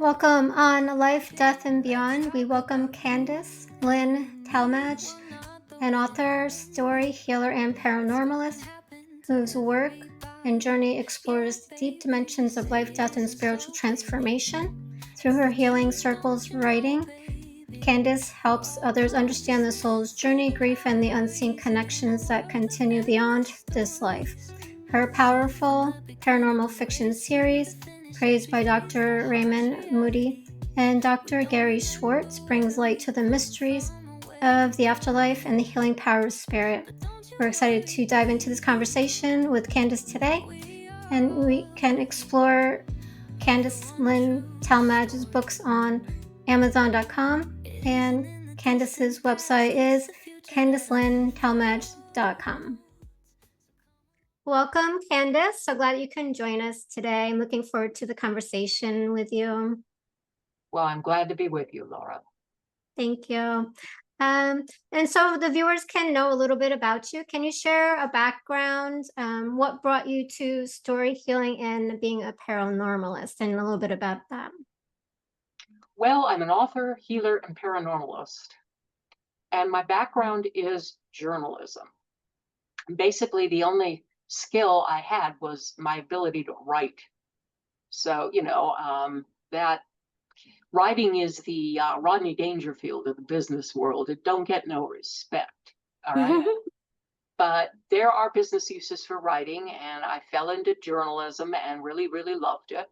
Welcome on Life, Death, and Beyond. We welcome Candace Lynn Talmadge, an author, story healer, and paranormalist whose work and journey explores the deep dimensions of life, death, and spiritual transformation. Through her healing circles writing, Candace helps others understand the soul's journey, grief, and the unseen connections that continue beyond this life. Her powerful paranormal fiction series, praised by Dr. Raymond Moody and Dr. Gary Schwartz, brings light to the mysteries of the afterlife and the healing power of spirit. We're excited to dive into this conversation with Candace today, and we can explore Candace Lynn Talmadge's books on Amazon.com, and Candace's website is CandaceLynnTalmadge.com. Welcome, Candace. So glad you can join us today. I'm looking forward to the conversation with you. Well, I'm glad to be with you, Laura. Thank you. And so the viewers can know a little bit about you. Can you share a background? What brought you to story healing and being a paranormalist, and a little bit about that? Well, I'm an author, healer, and paranormalist. And my background is journalism. Basically, the only skill I had was my ability to write. So, that writing is the Rodney Dangerfield of the business world. It don't get no respect. All right. But there are business uses for writing, and I fell into journalism and really, really loved it.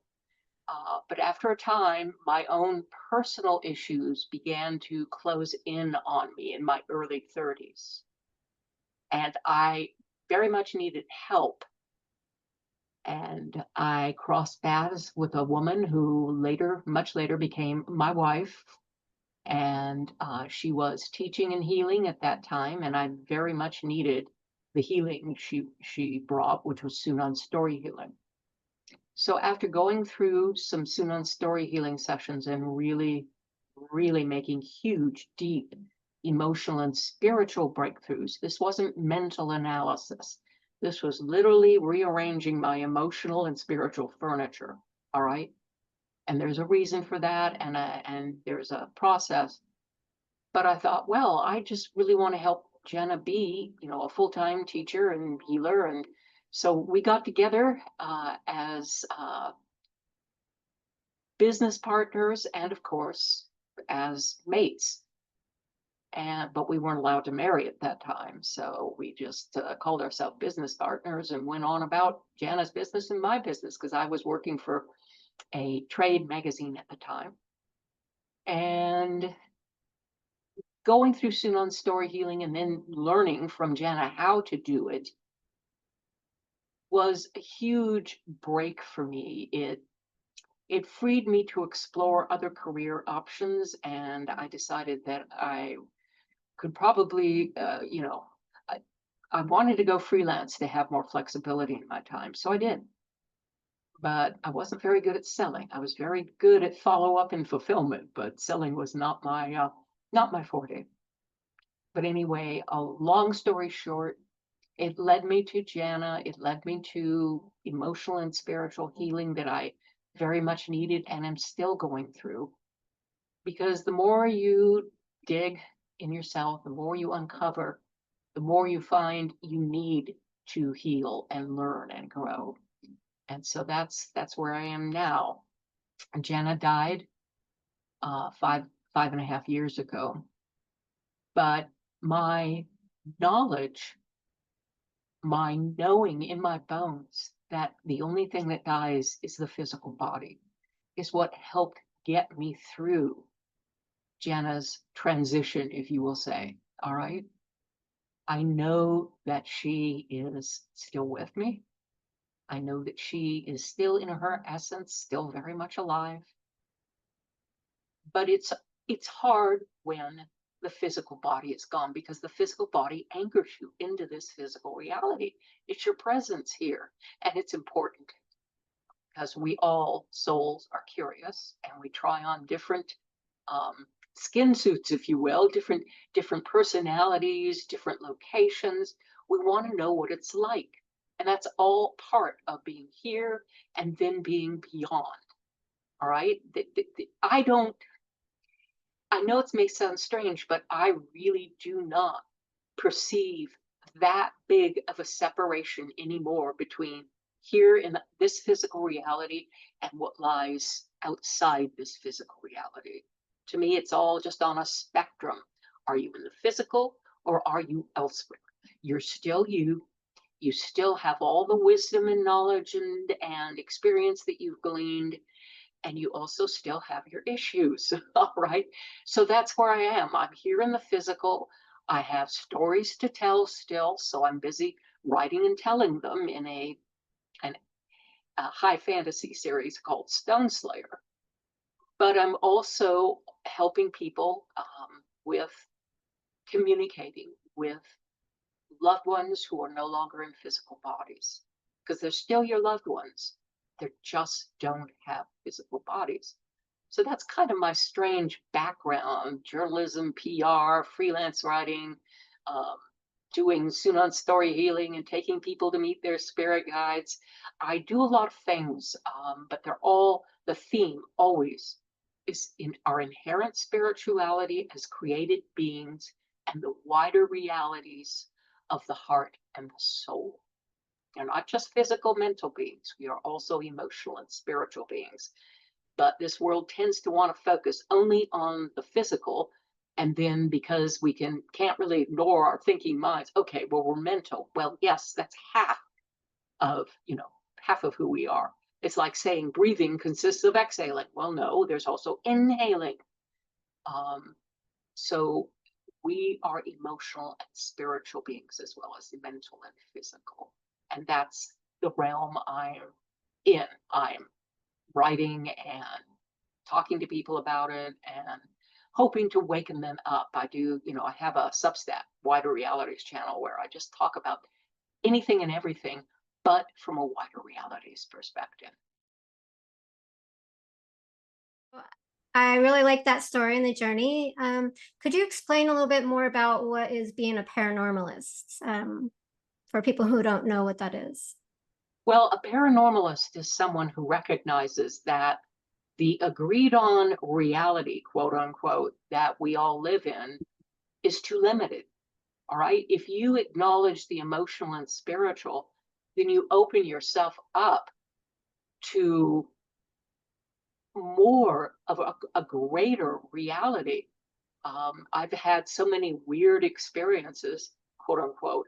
But after a time, my own personal issues began to close in on me in my early 30s. And I very much needed help. And I crossed paths with a woman who much later, became my wife. And she was teaching and healing at that time. And I very much needed the healing she brought, which was Sunan story healing. So after going through some Sunan story healing sessions and really, really making huge, deep emotional and spiritual breakthroughs, this wasn't mental analysis. This was literally rearranging my emotional and spiritual furniture. All right. And there's a reason for that. And there's a process. But I thought, well, I just really want to help Jenna be, a full-time teacher and healer. And so we got together as business partners and, of course, as mates. But we weren't allowed to marry at that time. So we just called ourselves business partners and went on about Jana's business and my business, because I was working for a trade magazine at the time. And going through Sunan story healing and then learning from Jana how to do it was a huge break for me. It freed me to explore other career options, and I decided that I could probably, I wanted to go freelance to have more flexibility in my time, so I did. But I wasn't very good at selling. I was very good at follow-up and fulfillment, but selling was not my forte. But anyway, a long story short, it led me to Jana. It led me to emotional and spiritual healing that I very much needed and am still going through. Because the more you dig in yourself, the more you uncover, the more you find you need to heal and learn and grow. And so that's where I am now. Jana died 5.5 years ago. But my knowledge, my knowing in my bones that the only thing that dies is the physical body, is what helped get me through Jana's transition, if you will say. All right. I know that she is still with me. I know that she is still in her essence, still very much alive. But it's hard when the physical body is gone, because the physical body anchors you into this physical reality. It's your presence here, and it's important because we all souls are curious, and we try on different skin suits, if you will, different personalities, different locations. We want to know what it's like, and that's all part of being here and then being beyond. All right. I know it may sound strange, but I really do not perceive that big of a separation anymore between here in this physical reality and what lies outside this physical reality. To me, it's all just on a spectrum. Are you in the physical or are you elsewhere? You're still you. You still have all the wisdom and knowledge and experience that you've gleaned, and you also still have your issues. All right. So that's where I am. I'm here in the physical. I have stories to tell still. So I'm busy writing and telling them in a high fantasy series called Stone Slayer. But I'm also helping people with communicating with loved ones who are no longer in physical bodies, because they're still your loved ones. They just don't have physical bodies. So that's kind of my strange background: journalism, PR, freelance writing, um, doing Sunan story healing and taking people to meet their spirit guides. I do a lot of things, but they're all, the theme always is in our inherent spirituality as created beings and the wider realities of the heart and the soul. They're not just physical, mental beings. We are also emotional and spiritual beings. But this world tends to want to focus only on the physical. And then because we can't really ignore our thinking minds, okay, well, we're mental. Well, yes, that's of, half of who we are. It's like saying breathing consists of exhaling. Well, no, there's also inhaling. Um, so we are emotional and spiritual beings as well as mental and physical. And that's the realm I'm in. I'm writing and talking to people about it and hoping to waken them up. I have a Substack, Wider Realities channel, where I just talk about anything and everything, but from a wider realities perspective. I really like that story and the journey. Could you explain a little bit more about what is being a paranormalist, for people who don't know what that is? Well, a paranormalist is someone who recognizes that the agreed on reality, quote unquote, that we all live in is too limited. All right. If you acknowledge the emotional and spiritual, then you open yourself up to more of a greater reality. I've had so many weird experiences, quote unquote,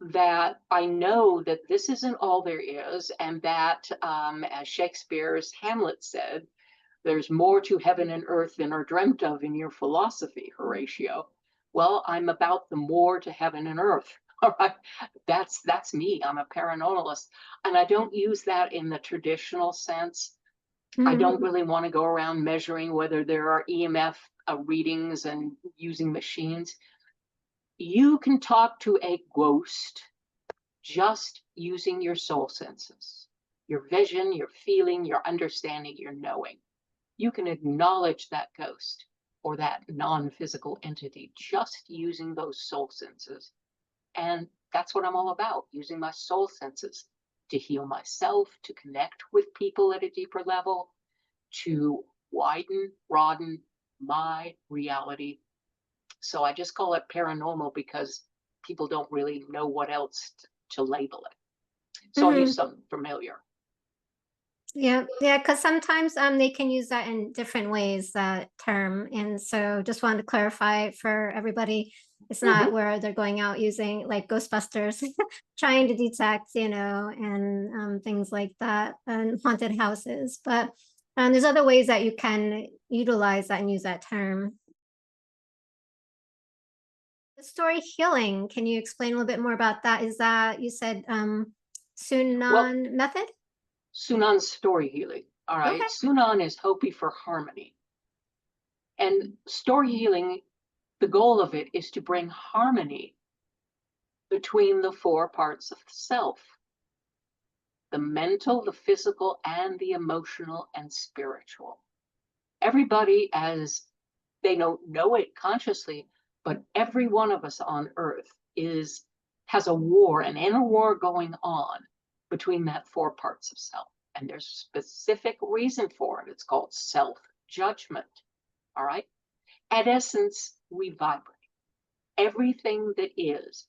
that I know that this isn't all there is, and that, as Shakespeare's Hamlet said, there's more to heaven and earth than are dreamt of in your philosophy, Horatio. Well, I'm about the more to heaven and earth. All right. That's me. I'm a paranormalist. And I don't use that in the traditional sense. I don't Mhm. really want to go around measuring whether there are EMF readings and using machines. You can talk to a ghost just using your soul senses, your vision, your feeling, your understanding, your knowing. You can acknowledge that ghost or that non-physical entity just using those soul senses. And that's what I'm all about, using my soul senses to heal myself, to connect with people at a deeper level, to widen, broaden my reality. So I just call it paranormal because people don't really know what else to label it. So I'll use Mhm. something familiar. Yeah, yeah, because sometimes they can use that in different ways, that term. And so just wanted to clarify for everybody, it's not Mm-hmm. where they're going out using like Ghostbusters, trying to detect, and things like that, and haunted houses. But there's other ways that you can utilize that and use that term. The story healing, can you explain a little bit more about that? Is that, you said, Well, Sunan method? Sunan's story healing. All right. Okay. Sunan is Hopi for harmony. And story healing, the goal of it is to bring harmony between the four parts of the self: the mental, the physical, and the emotional and spiritual. Everybody, as they don't know it consciously, but every one of us on earth has a war, an inner war going on between that four parts of self. And there's a specific reason for it. It's called self-judgment. All right. At essence, we vibrate. Everything that is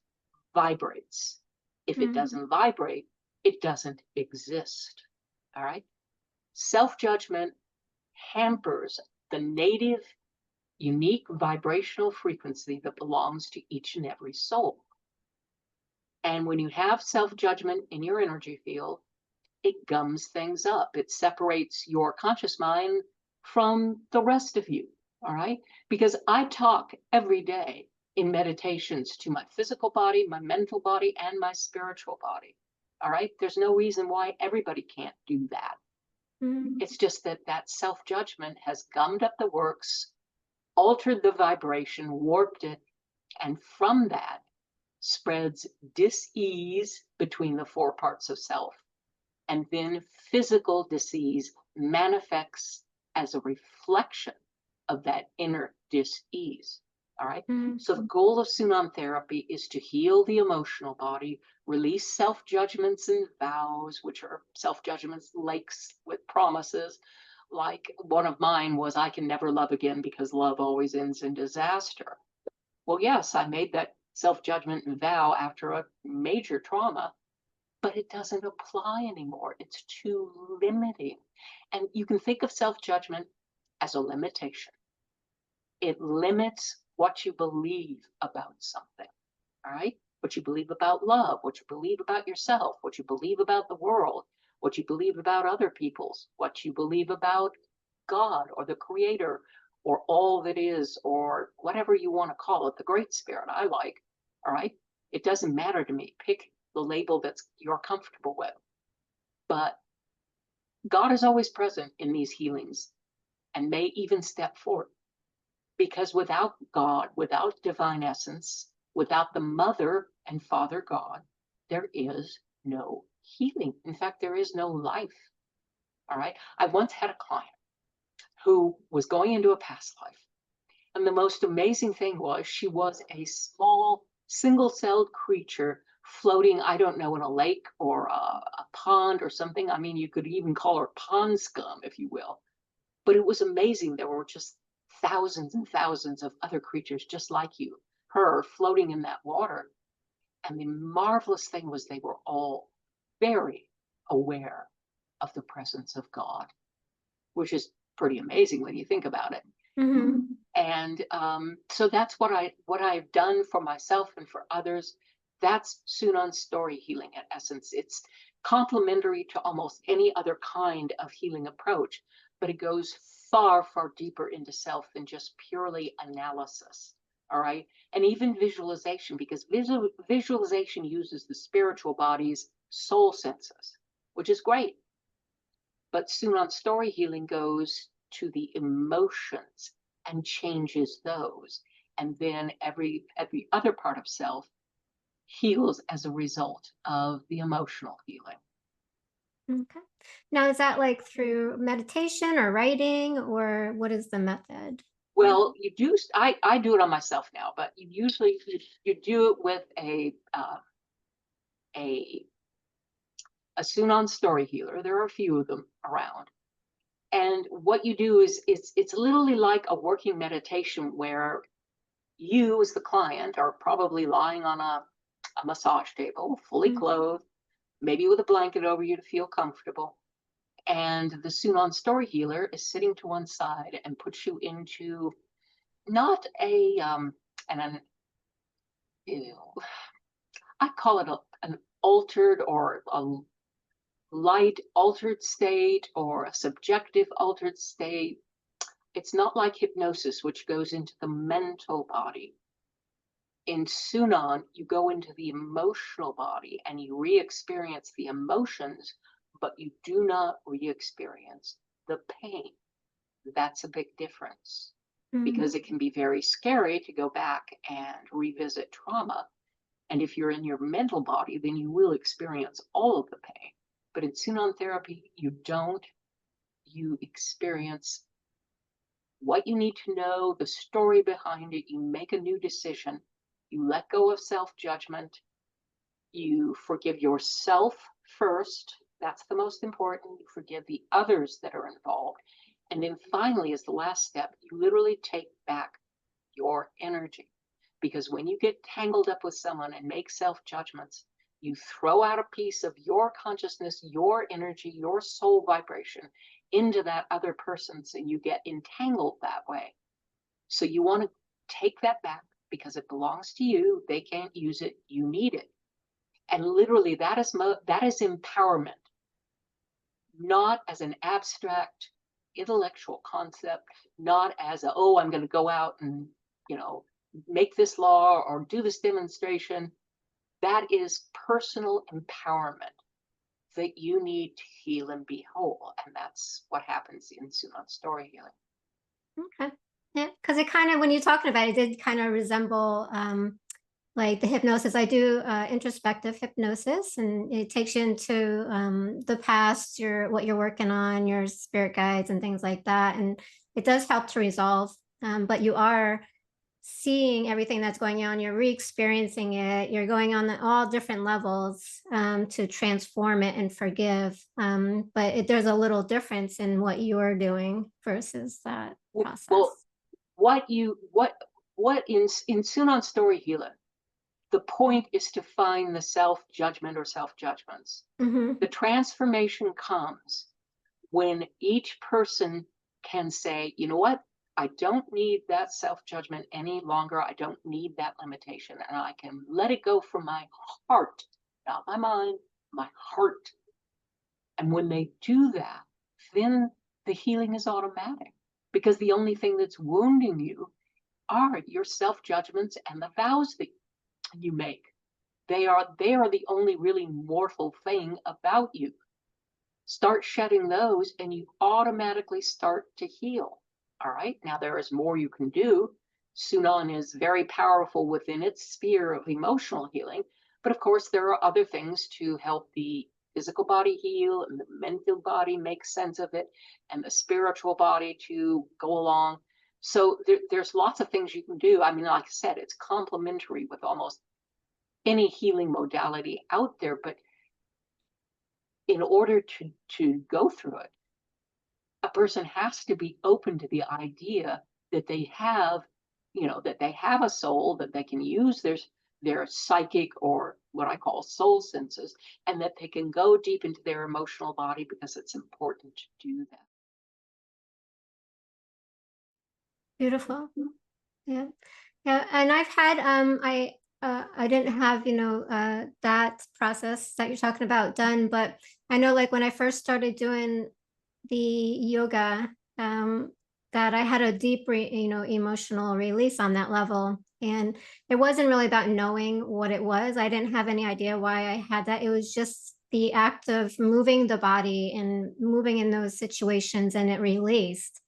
vibrates. If it doesn't vibrate, it doesn't exist. All right. Self-judgment hampers the native, unique vibrational frequency that belongs to each and every soul. And when you have self-judgment in your energy field, it gums things up. It separates your conscious mind from the rest of you. All right. Because I talk every day in meditations to my physical body, my mental body, and my spiritual body. All right. There's no reason why everybody can't do that. It's just that that self-judgment has gummed up the works, altered the vibration, warped it, and from that spreads dis-ease between the four parts of self. And then physical disease manifests as a reflection of that inner dis-ease. All right. So the goal of Sunan therapy is to heal the emotional body, release self-judgments and vows, which are self-judgments laced with promises. Like one of mine was, I can never love again because love always ends in disaster. Well, yes, I made that self-judgment and vow after a major trauma, but it doesn't apply anymore. It's too limiting. And you can think of self-judgment as a limitation. It limits what you believe about something, all right? What you believe about love, what you believe about yourself, what you believe about the world, what you believe about other people's, what you believe about God or the creator or all that is, or whatever you want to call it, the great spirit I like, all right? It doesn't matter to me. Pick the label that you're comfortable with. But God is always present in these healings and may even step forward. Because without God, without divine essence, without the mother and father God, there is no healing. In fact, there is no life. All right. I once had a client who was going into a past life. And the most amazing thing was she was a small single-celled creature floating, I don't know, in a lake or a pond or something. I mean, you could even call her pond scum, if you will. But it was amazing. There were just thousands and thousands of other creatures just like you, her floating in that water. And the marvelous thing was they were all very aware of the presence of God, which is pretty amazing when you think about it. And so that's what I've done for myself and for others. That's Sunan story healing at essence. It's complementary to almost any other kind of healing approach, but it goes far, far deeper into self than just purely analysis. All right. And even visualization, because visualization uses the spiritual body's soul senses, which is great. But Sunan story healing goes to the emotions and changes those. And then every other part of self heals as a result of the emotional healing. Okay. Now, is that like through meditation or writing, or what is the method? Well, you do. I do it on myself now, but you usually you do it with a Sunan story healer. There are a few of them around. And what you do is it's literally like a working meditation where you as the client are probably lying on a massage table, fully clothed, maybe with a blanket over you to feel comfortable. And the Sunan story healer is sitting to one side and puts you into not an I call it an altered or a light altered state or a subjective altered state. It's not like hypnosis, which goes into the mental body. In Sunan, you go into the emotional body and you re-experience the emotions, but you do not re-experience the pain. That's a big difference because it can be very scary to go back and revisit trauma. And if you're in your mental body, then you will experience all of the pain. But in Sunan therapy, you don't. You experience what you need to know, the story behind it. You make a new decision. You let go of self-judgment. You forgive yourself first, That's the most important. You forgive the others that are involved. And then finally, as the last step, you literally take back your energy. Because when you get tangled up with someone and make self judgments, you throw out a piece of your consciousness, your energy, your soul vibration into that other person. So you get entangled that way. So you want to take that back because it belongs to you. They can't use it. You need it. And literally, that is empowerment, not as an abstract intellectual concept, not as a, oh, I'm going to go out and, you know, make this law or do this demonstration. That is personal empowerment that you need to heal and be whole. And that's what happens in Sunan story healing. Okay. Yeah, because it kind of, when you're talking about it, it did kind of resemble like the hypnosis. I do introspective hypnosis, and it takes you into the past, what you're working on, your spirit guides and things like that. And it does help to resolve, but you are seeing everything that's going on, you're re-experiencing it, you're going on all different levels to transform it and forgive. There's a little difference in what you're doing versus that Well, process. what in Sunan story healing, the point is to find the self judgment or self judgments. Mm-hmm. The transformation comes when each person can say, you know what? I don't need that self judgment any longer. I don't need that limitation. And I can let it go from my heart, not my mind, my heart. And when they do that, then the healing is automatic because the only thing that's wounding you are your self judgments and the vows that you make. They are the only really mortal thing about you. Start shedding those and you automatically start to heal. All right. Now there is more you can do. Sunan is very powerful within its sphere of emotional healing. But of course, there are other things to help the physical body heal and the mental body make sense of it and the spiritual body to go along. So there's lots of things you can do. I mean, like I said, it's complementary with almost any healing modality out there. But in order to go through it, a person has to be open to the idea that they have, that they have a soul, that they can use their psychic or what I call soul senses, and that they can go deep into their emotional body because it's important to do that. Beautiful. Yeah. Yeah. And I've had I didn't have, that process that you're talking about done, but I know like when I first started doing the yoga, that I had a deep emotional release on that level. And it wasn't really about knowing what it was. I didn't have any idea why I had that. It was just the act of moving the body and moving in those situations, and it released.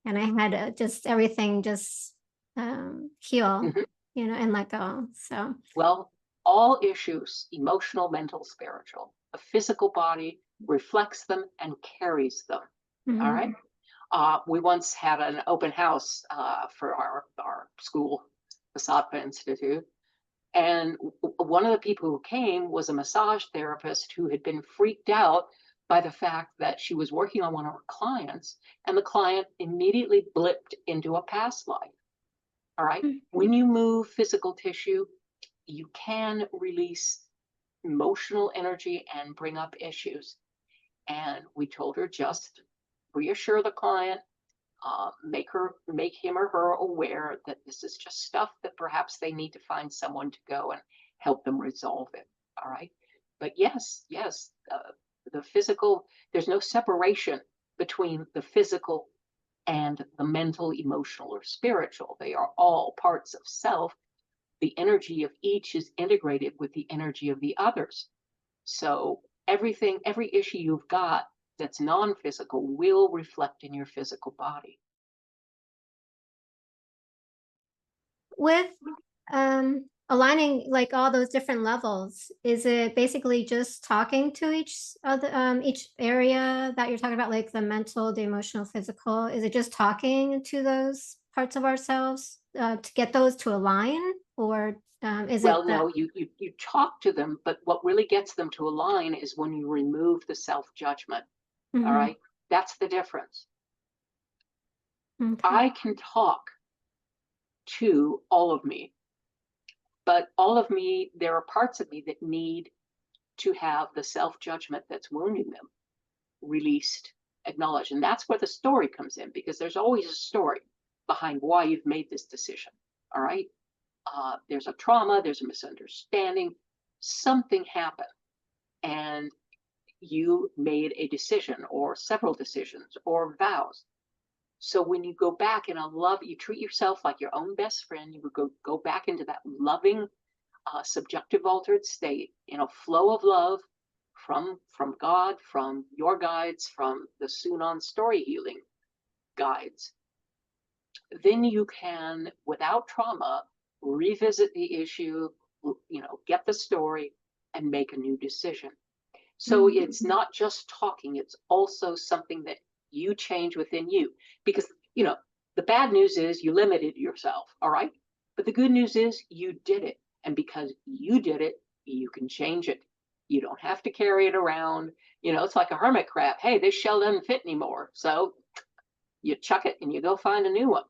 And I had just everything just heal, Mhm. and let go. So, Well, all issues, emotional, mental, spiritual, the physical body reflects them and carries them. All mhm. right. We once had an open house for our school, the Sattva Institute. And one of the people who came was a massage therapist who had been freaked out by the fact that she was working on one of her clients, and the client immediately blipped into a past life. All right. When you move physical tissue, you can release emotional energy and bring up issues. And we told her just reassure the client, make him or her aware that this is just stuff that perhaps they need to find someone to go and help them resolve it. All right. But yes, the physical, there's no separation between the physical and the mental, emotional, or spiritual. They are all parts of self. The energy of each is integrated with the energy of the others. So every issue you've got that's non-physical will reflect in your physical body. With aligning like all those different levels, is it basically just talking to each area that you're talking about, like the mental, the emotional, physical? Is it just talking to those parts of ourselves to get those to align? or is it Well, that? no, you talk to them, but what really gets them to align is when you remove the self-judgment. All Mm-hmm. right. That's the difference. Okay. I can talk to all of me, but all of me, there are parts of me that need to have the self-judgment that's wounding them released, acknowledged. And that's where the story comes in, because there's always a story behind why you've made this decision. All right. There's a trauma, there's a misunderstanding, something happened, and you made a decision or several decisions or vows. So when you go back and you treat yourself like your own best friend, you would go back into that loving, subjective altered state in a flow of love from God, from your guides, from the Sunan story healing guides. Then you can, without trauma, revisit the issue, get the story and make a new decision. So Mm-hmm. it's not just talking, it's also something that you change within you. Because, the bad news is you limited yourself, all right? But the good news is you did it. And because you did it, you can change it. You don't have to carry it around. It's like a hermit crab. Hey, this shell doesn't fit anymore. So you chuck it and you go find a new one,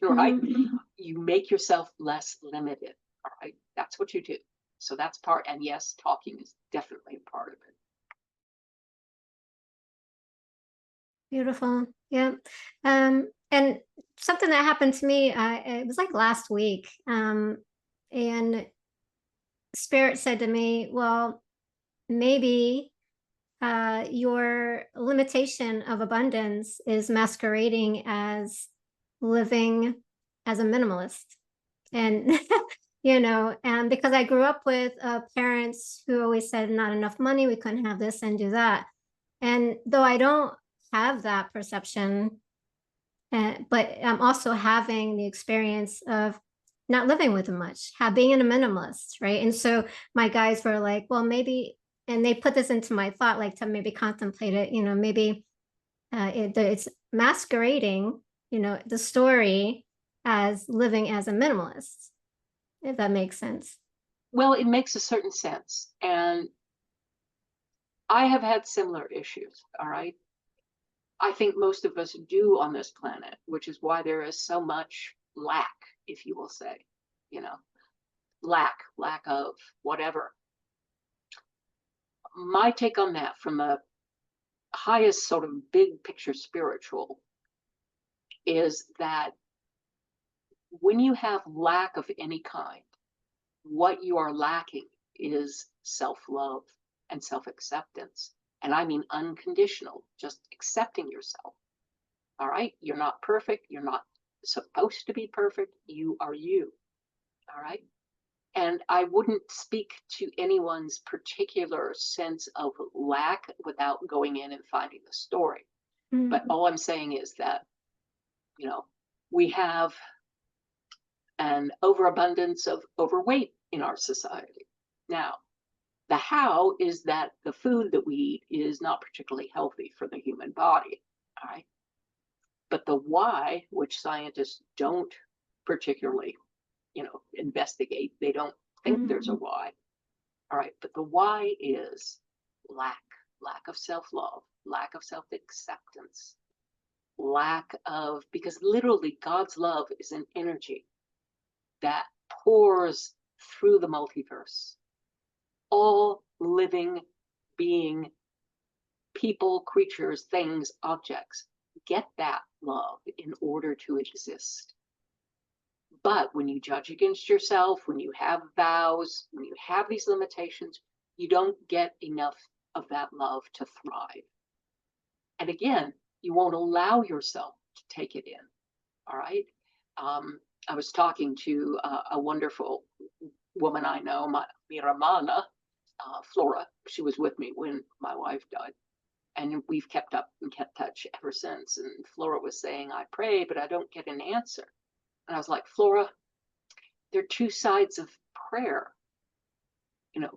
right? Mm-hmm. You make yourself less limited, all right? That's what you do. So that's part, and yes, talking is definitely a part of it. Beautiful. Yeah. And something that happened to me, it was like last week. And Spirit said to me, well, maybe your limitation of abundance is masquerading as living as a minimalist. And, and because I grew up with parents who always said, not enough money, we couldn't have this and do that. And though I don't have that perception, but I'm also having the experience of not living with much, being a minimalist, right? And so my guys were like, well, maybe, and they put this into my thought, like to maybe contemplate it, maybe it's masquerading, the story as living as a minimalist, if that makes sense. Well, it makes a certain sense. And I have had similar issues, all right? I think most of us do on this planet, which is why there is so much lack, if you will say, you know, lack of whatever. My take on that from the highest sort of big picture spiritual is that when you have lack of any kind, what you are lacking is self-love and self-acceptance. And I mean unconditional, just accepting yourself. All right. You're not perfect. You're not supposed to be perfect. You are you. All right. And I wouldn't speak to anyone's particular sense of lack without going in and finding the story. But Mm-hmm. all I'm saying is that, you know, we have an overabundance of overweight in our society. Now, the how is that the food that we eat is not particularly healthy for the human body. All right. But the why, which scientists don't particularly, investigate, they don't think there's a Mm-hmm. why. All right. But the why is lack of self-love, lack of self-acceptance, because literally God's love is an energy that pours through the multiverse. All living being, people, creatures, things, objects get that love in order to exist. But when you judge against yourself, when you have vows, when you have these limitations, you don't get enough of that love to thrive. And again, you won't allow yourself to take it in. All right. I was talking to a wonderful woman I know, Miramana, Flora. She was with me when my wife died. And we've kept up and kept touch ever since. And Flora was saying, I pray, but I don't get an answer. And I was like, Flora, there are two sides of prayer.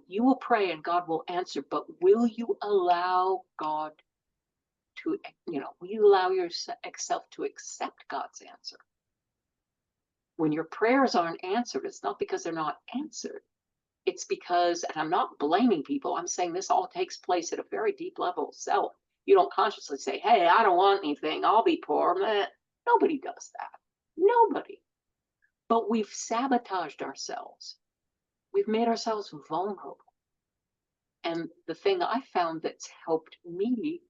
You will pray and God will answer, but will you allow God will you allow yourself to accept God's answer? When your prayers aren't answered, it's not because they're not answered. It's because, and I'm not blaming people, I'm saying this all takes place at a very deep level of self. You don't consciously say, hey, I don't want anything, I'll be poor. Meh. Nobody does that. Nobody. But we've sabotaged ourselves. We've made ourselves vulnerable. And the thing I found that's helped me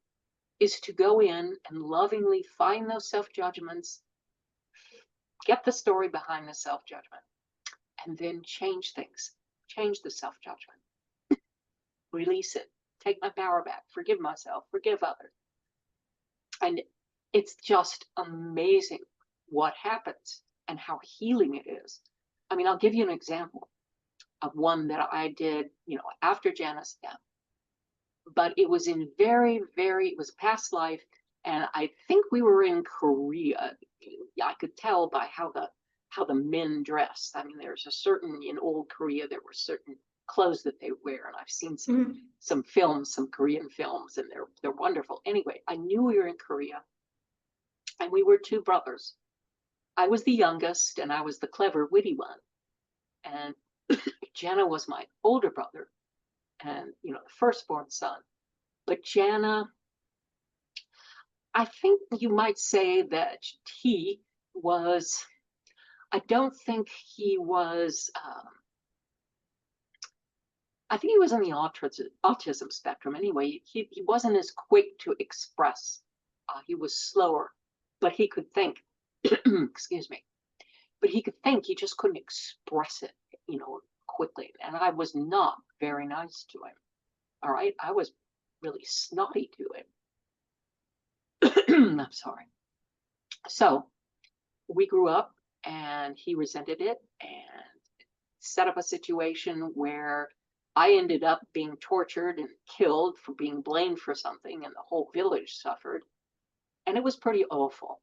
is to go in and lovingly find those self-judgments, get the story behind the self-judgment, and then change things, change the self-judgment, release it, take my power back, forgive myself, forgive others. And it's just amazing what happens and how healing it is. I mean, I'll give you an example of one that I did, after Janice's death. But it was in it was past life. And I think we were in Korea. I could tell by how the men dress. I mean, there's a certain, in old Korea, there were certain clothes that they wear. And I've seen some films, some Korean films, and they're wonderful. Anyway, I knew we were in Korea, and we were two brothers. I was the youngest, and I was the clever, witty one. And Jana was my older brother, and the firstborn son. But Jana, I think you might say that he was, I don't think he was, I think he was on the autism spectrum anyway. He wasn't as quick to express. He was slower, but he could think. Excuse me. But he could think, he just couldn't express it, quickly. And I was not very nice to him. All right. I was really snotty to him. I'm sorry. So we grew up, and he resented it and set up a situation where I ended up being tortured and killed for being blamed for something, and the whole village suffered. And it was pretty awful.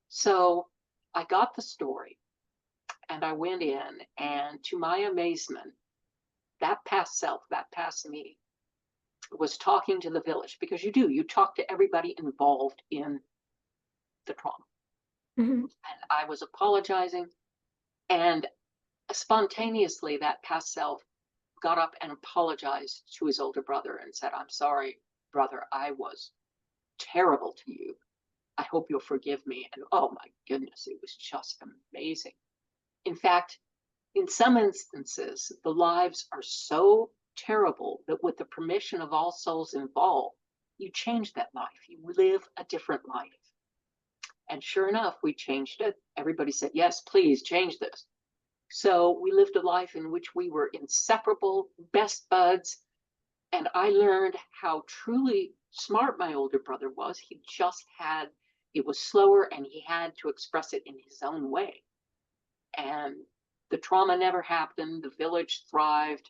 So I got the story, and I went in, and to my amazement, that past self, that past me, was talking to the village, because you talk to everybody involved in the trauma. And I was apologizing, and spontaneously that past self got up and apologized to his older brother and said, I'm sorry, brother, I was terrible to you. I hope you'll forgive me. And oh my goodness, it was just amazing. In fact, in some instances, the lives are so terrible that with the permission of all souls involved, you change that life. You live a different life. And sure enough, we changed it. Everybody said, yes, please change this. So we lived a life in which we were inseparable, best buds. And I learned how truly smart my older brother was. He just had, it was slower, and he had to express it in his own way. And the trauma never happened. The village thrived.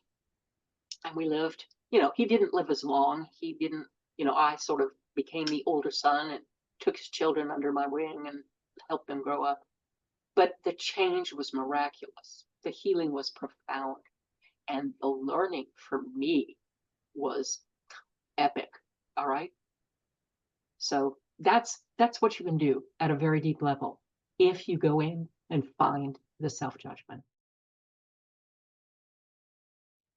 And we lived, he didn't live as long. He didn't, I sort of became the older son and took his children under my wing and helped them grow up. But the change was miraculous. The healing was profound. And the learning for me was epic. All right. So that's what you can do at a very deep level if you go in and find the self-judgment.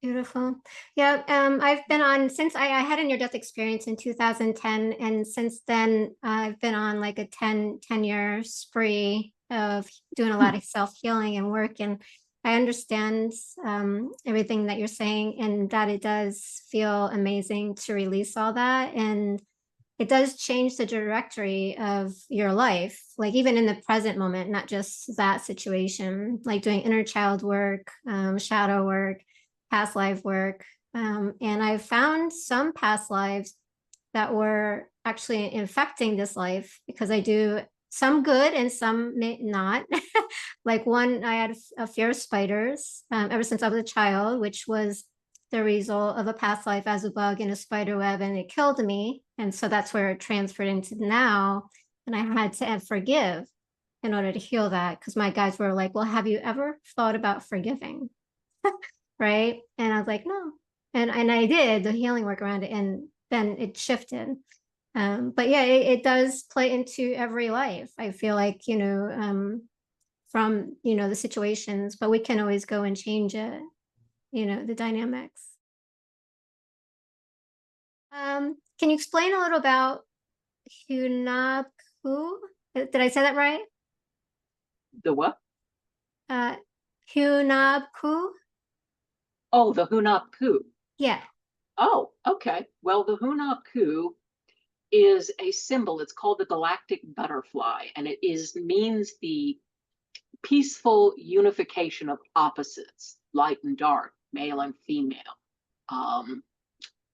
Beautiful. Yeah, I've been on, since I had a near-death experience in 2010, and since then I've been on like a 10-year spree of doing a lot of self-healing and work. And I understand everything that you're saying, and that it does feel amazing to release all that. And it does change the trajectory of your life, like even in the present moment, not just that situation, like doing inner child work, shadow work, past life work. And I've found some past lives that were actually infecting this life, because I do some good and some not. Like one, I had a fear of spiders ever since I was a child, which was the result of a past life as a bug in a spider web, and it killed me. And so that's where it transferred into now. And I had to forgive in order to heal that, because my guys were like, well, have you ever thought about forgiving? Right. And I was like, no. And I did the healing work around it, and then it shifted. But yeah, it does play into every life. I feel like, from, the situations, but we can always go and change it, the dynamics. Can you explain a little about Hunabku? Did I say that right? The what? Uh, Hunabku? Oh, the Hunapku. Yeah. Oh, okay. Well, the Hunapku is a symbol. It's called the galactic butterfly, and it means the peaceful unification of opposites, light and dark, male and female.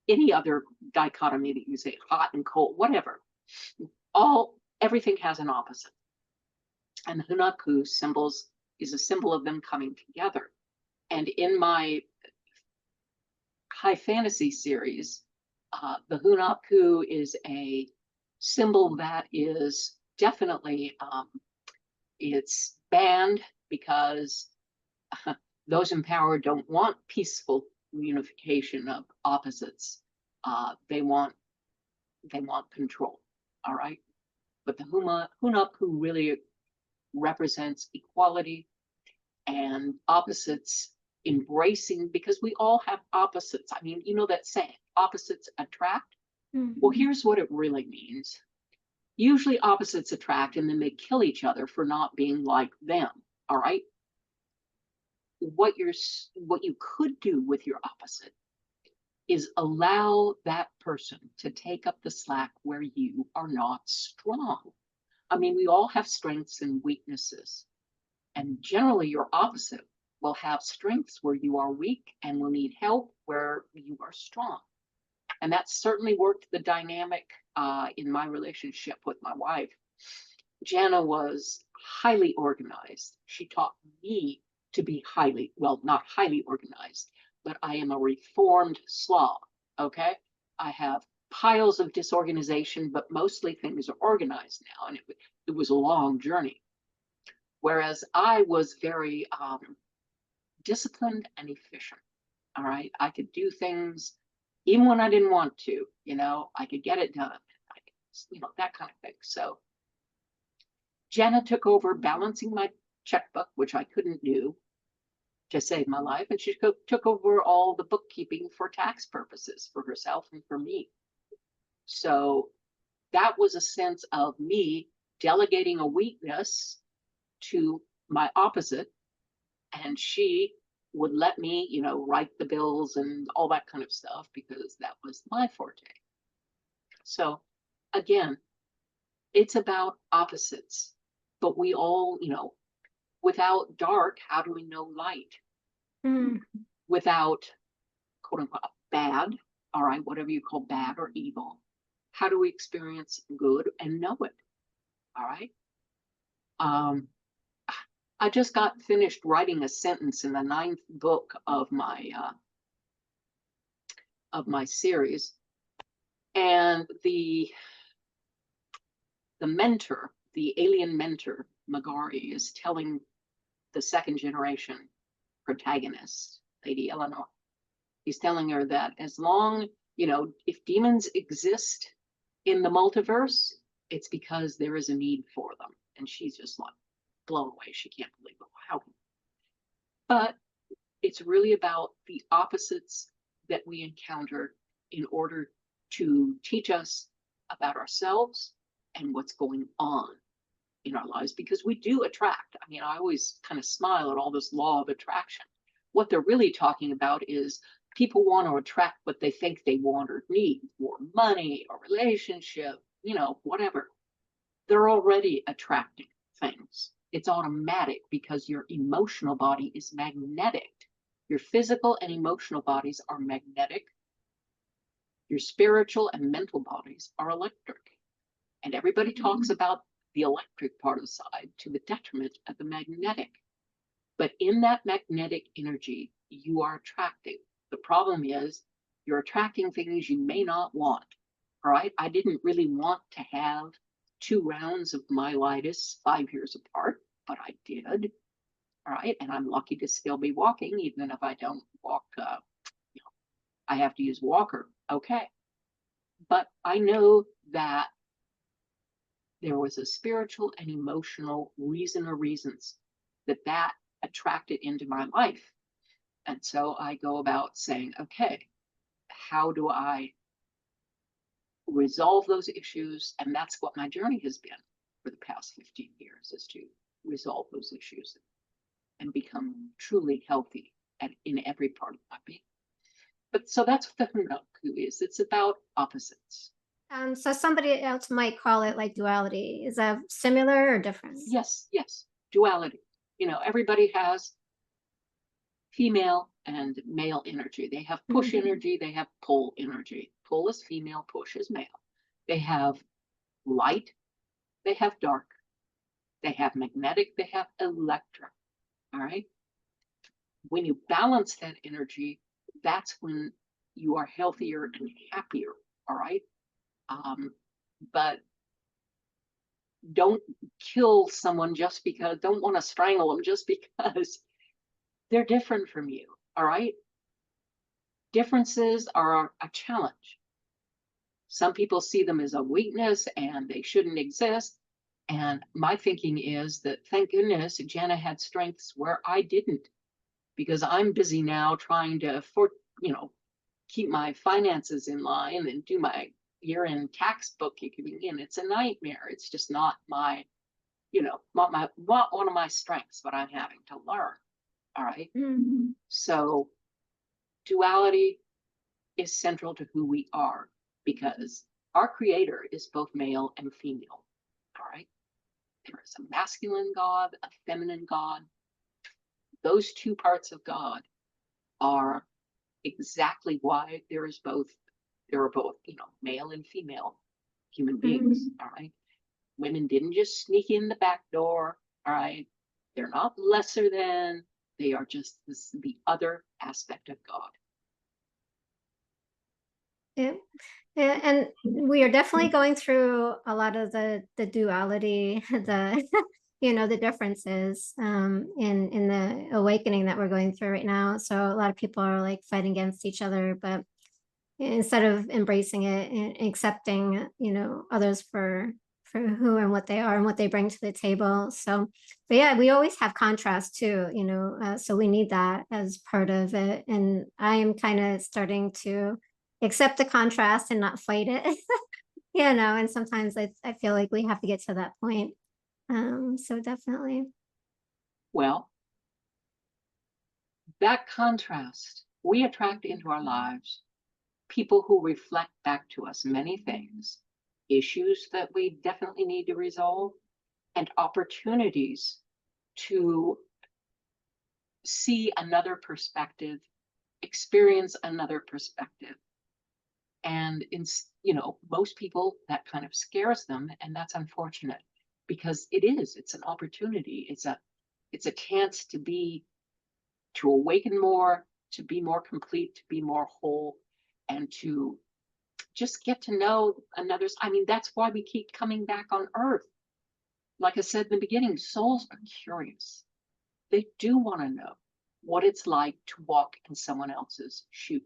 Any other dichotomy that you say, hot and cold, whatever. Everything has an opposite. And the Hunapku symbols is a symbol of them coming together. And in my high fantasy series, the Hunapku is a symbol that is definitely it's banned because those in power don't want peaceful unification of opposites. They want control. All right, but the Hunapku really represents equality and opposites embracing, because we all have opposites. I mean, you know that saying, opposites attract. Well, here's what it really means. Usually opposites attract and then they kill each other for not being like them. All right. What you could do with your opposite is allow that person to take up the slack where you are not strong. I mean, we all have strengths and weaknesses, and generally your opposite will have strengths where you are weak and will need help where you are strong. And that certainly worked the dynamic in my relationship with my wife. Jana was highly organized. She taught me to be not highly organized, but I am a reformed slob. Okay. I have piles of disorganization, but mostly things are organized now. And it was a long journey. Whereas I was very disciplined and efficient. All right. I could do things even when I didn't want to, I could get it done. That kind of thing. So Jenna took over balancing my checkbook, which I couldn't do to save my life. And she took over all the bookkeeping for tax purposes for herself and for me. So that was a sense of me delegating a weakness to my opposite. And she would let me, write the bills and all that kind of stuff because that was my forte. So again, it's about opposites, but we all, without dark, how do we know light? Without quote unquote bad, all right, whatever you call bad or evil, how do we experience good and know it? All right. I just got finished writing a sentence in the 9th book of my series, and the mentor, the alien mentor Magari, is telling the 2nd generation protagonist, Lady Eleanor, he's telling her that as long, if demons exist in the multiverse, it's because there is a need for them. And she's just like blown away. She can't believe it. How? But it's really about the opposites that we encounter in order to teach us about ourselves and what's going on in our lives, because we do attract. I mean, I always kind of smile at all this law of attraction. What they're really talking about is people want to attract what they think they want or need, more money or relationship, whatever. They're already attracting things. It's automatic because your emotional body is magnetic. Your physical and emotional bodies are magnetic. Your spiritual and mental bodies are electric. And everybody talks about the electric part of the side to the detriment of the magnetic. But in that magnetic energy, you are attracting. The problem is you're attracting things you may not want. All right. I didn't really want to have 2 rounds of myelitis 5 years apart, but I did. All right. And I'm lucky to still be walking, even if I don't walk, I have to use walker. Okay. But I know that there was a spiritual and emotional reason or reasons that attracted into my life. And so I go about saying, okay, how do I resolve those issues? And that's what my journey has been for the past 15 years, is to resolve those issues and become truly healthy in every part of my being. But so that's what the Hanaku is. It's about opposites. So somebody else might call it like duality. Is that similar or different? Yes, yes, duality. Everybody has female and male energy. They have push energy, they have pull energy. Pull is female, push is male. They have light, they have dark. They have magnetic, they have electric. All right. When you balance that energy, that's when you are healthier and happier. All right. But don't kill someone just because, don't want to strangle them just because they're different from you. All right. Differences are a challenge. Some people see them as a weakness and they shouldn't exist. And my thinking is that, thank goodness, Jana had strengths where I didn't, because I'm busy now trying to keep my finances in line and do my year-end tax bookkeeping. And it's a nightmare. It's just not not one of my strengths, but I'm having to learn. All right. So duality is central to who we are, because our creator is both male and female. All right. There is a masculine God, a feminine God. Those two parts of God are exactly why there are both, male and female human beings. All right. Women didn't just sneak in the back door. All right. They're not lesser than, they are just the other aspect of God. Yeah. Yeah, and we are definitely going through a lot of the duality, the the differences in the awakening that we're going through right now. So a lot of people are like fighting against each other, but instead of embracing it and accepting, others for who and what they are and what they bring to the table. So, but yeah, we always have contrast too, so we need that as part of it. And I am kind of starting to accept the contrast and not fight it. And sometimes I feel like we have to get to that point. So definitely. Well, that contrast, we attract into our lives people who reflect back to us many things, issues that we definitely need to resolve, and opportunities to see another perspective, experience another perspective. And most people, that kind of scares them, and that's unfortunate, because it's an opportunity. It's a chance to awaken more, to be more complete, to be more whole, and to just get to know another's. I mean, that's why we keep coming back on Earth. Like I said in the beginning, souls are curious. They do want to know what it's like to walk in someone else's shoes.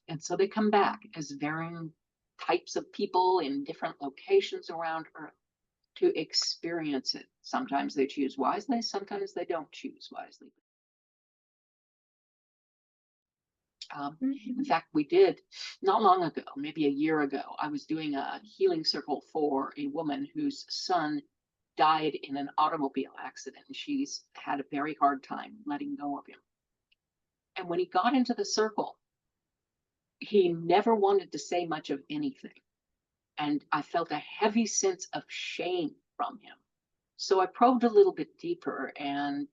And so they come back as varying types of people in different locations around Earth to experience it. Sometimes they choose wisely, sometimes they don't choose wisely. In fact, we did not long ago, maybe a year ago, I was doing a healing circle for a woman whose son died in an automobile accident. She's had a very hard time letting go of him. And when he got into the circle, he never wanted to say much of anything. And I felt a heavy sense of shame from him. So I probed a little bit deeper, and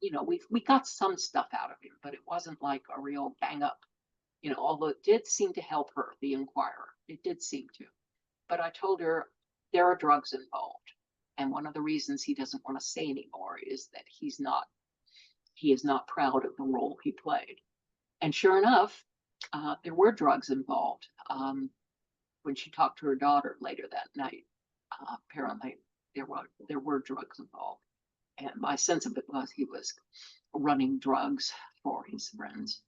we got some stuff out of him, but it wasn't like a real bang up. Although it did seem to help her, the inquirer. It did seem to. But I told her there are drugs involved. And one of the reasons he doesn't want to say anymore is that he is not proud of the role he played. And sure enough, there were drugs involved. When she talked to her daughter later that night, apparently there were drugs involved. And my sense of it was he was running drugs for his friends,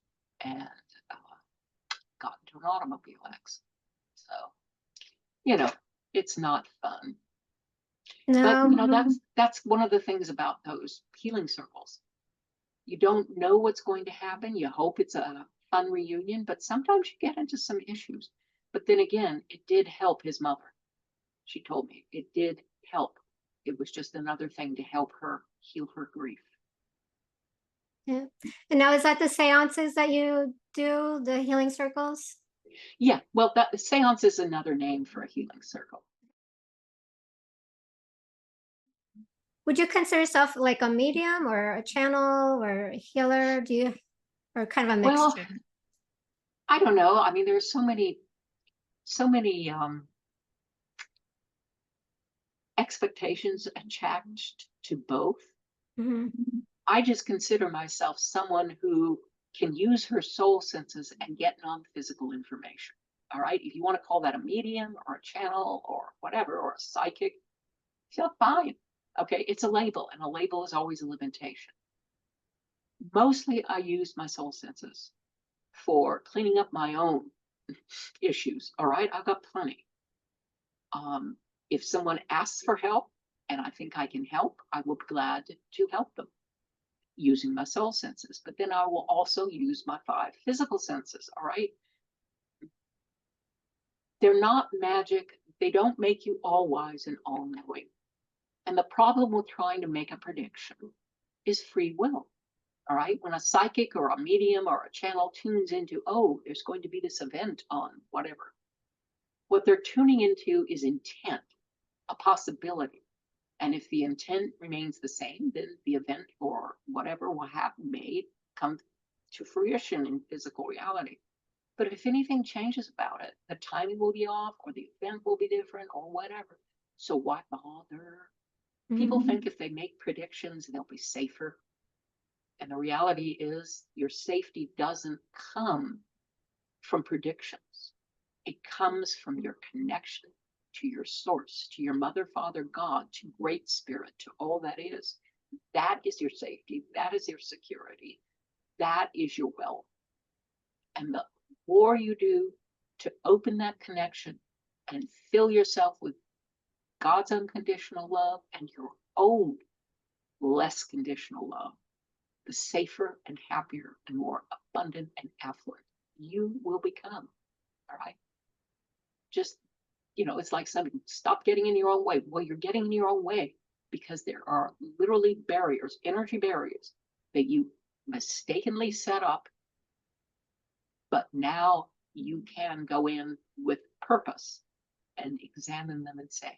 and got into an automobile accident. So, it's not fun. No. But that's one of the things about those healing circles. You don't know what's going to happen. You hope it's a fun reunion, but sometimes you get into some issues. But then again, it did help his mother. She told me it did help. It was just another thing to help her heal her grief. Yeah. And now is that the seances that you do, the healing circles? Yeah, well, that seance is another name for a healing circle. Would you consider yourself like a medium or a channel or a healer? Do you, or kind of a Well, mixture? I don't know. I mean, there's so many expectations attached to both. Hmm. I just consider myself someone who can use her soul senses and get non-physical information. All right. If you want to call that a medium or a channel or whatever, or a psychic, feel fine. Okay. It's a label, and a label is always a limitation. Mostly, I use my soul senses for cleaning up my own issues. All right. I've got plenty. Um, if someone asks for help and I think I can help, I will be glad to help them using my soul senses. But then I will also use my 5 physical senses. All right. They're not magic. They don't make you all wise and all knowing. And the problem with trying to make a prediction is free will. All right. When a psychic or a medium or a channel tunes into, oh, there's going to be this event on whatever, what they're tuning into is intent, a possibility. And if the intent remains the same, then the event or whatever will have may come to fruition in physical reality. But if anything changes about it, the timing will be off or the event will be different or whatever. So why bother? People think if they make predictions, they'll be safer. And the reality is your safety doesn't come from predictions. It comes from your connection to your source, to your mother, father, God, to great spirit, to all that is. That is your safety. That is your security. That is your wealth. And the more you do to open that connection and fill yourself with God's unconditional love and your own less conditional love, the safer and happier and more abundant and affluent you will become. All right. Just, it's like something, stop getting in your own way. Well, you're getting in your own way because there are literally barriers, energy barriers that you mistakenly set up. But now you can go in with purpose and examine them and say,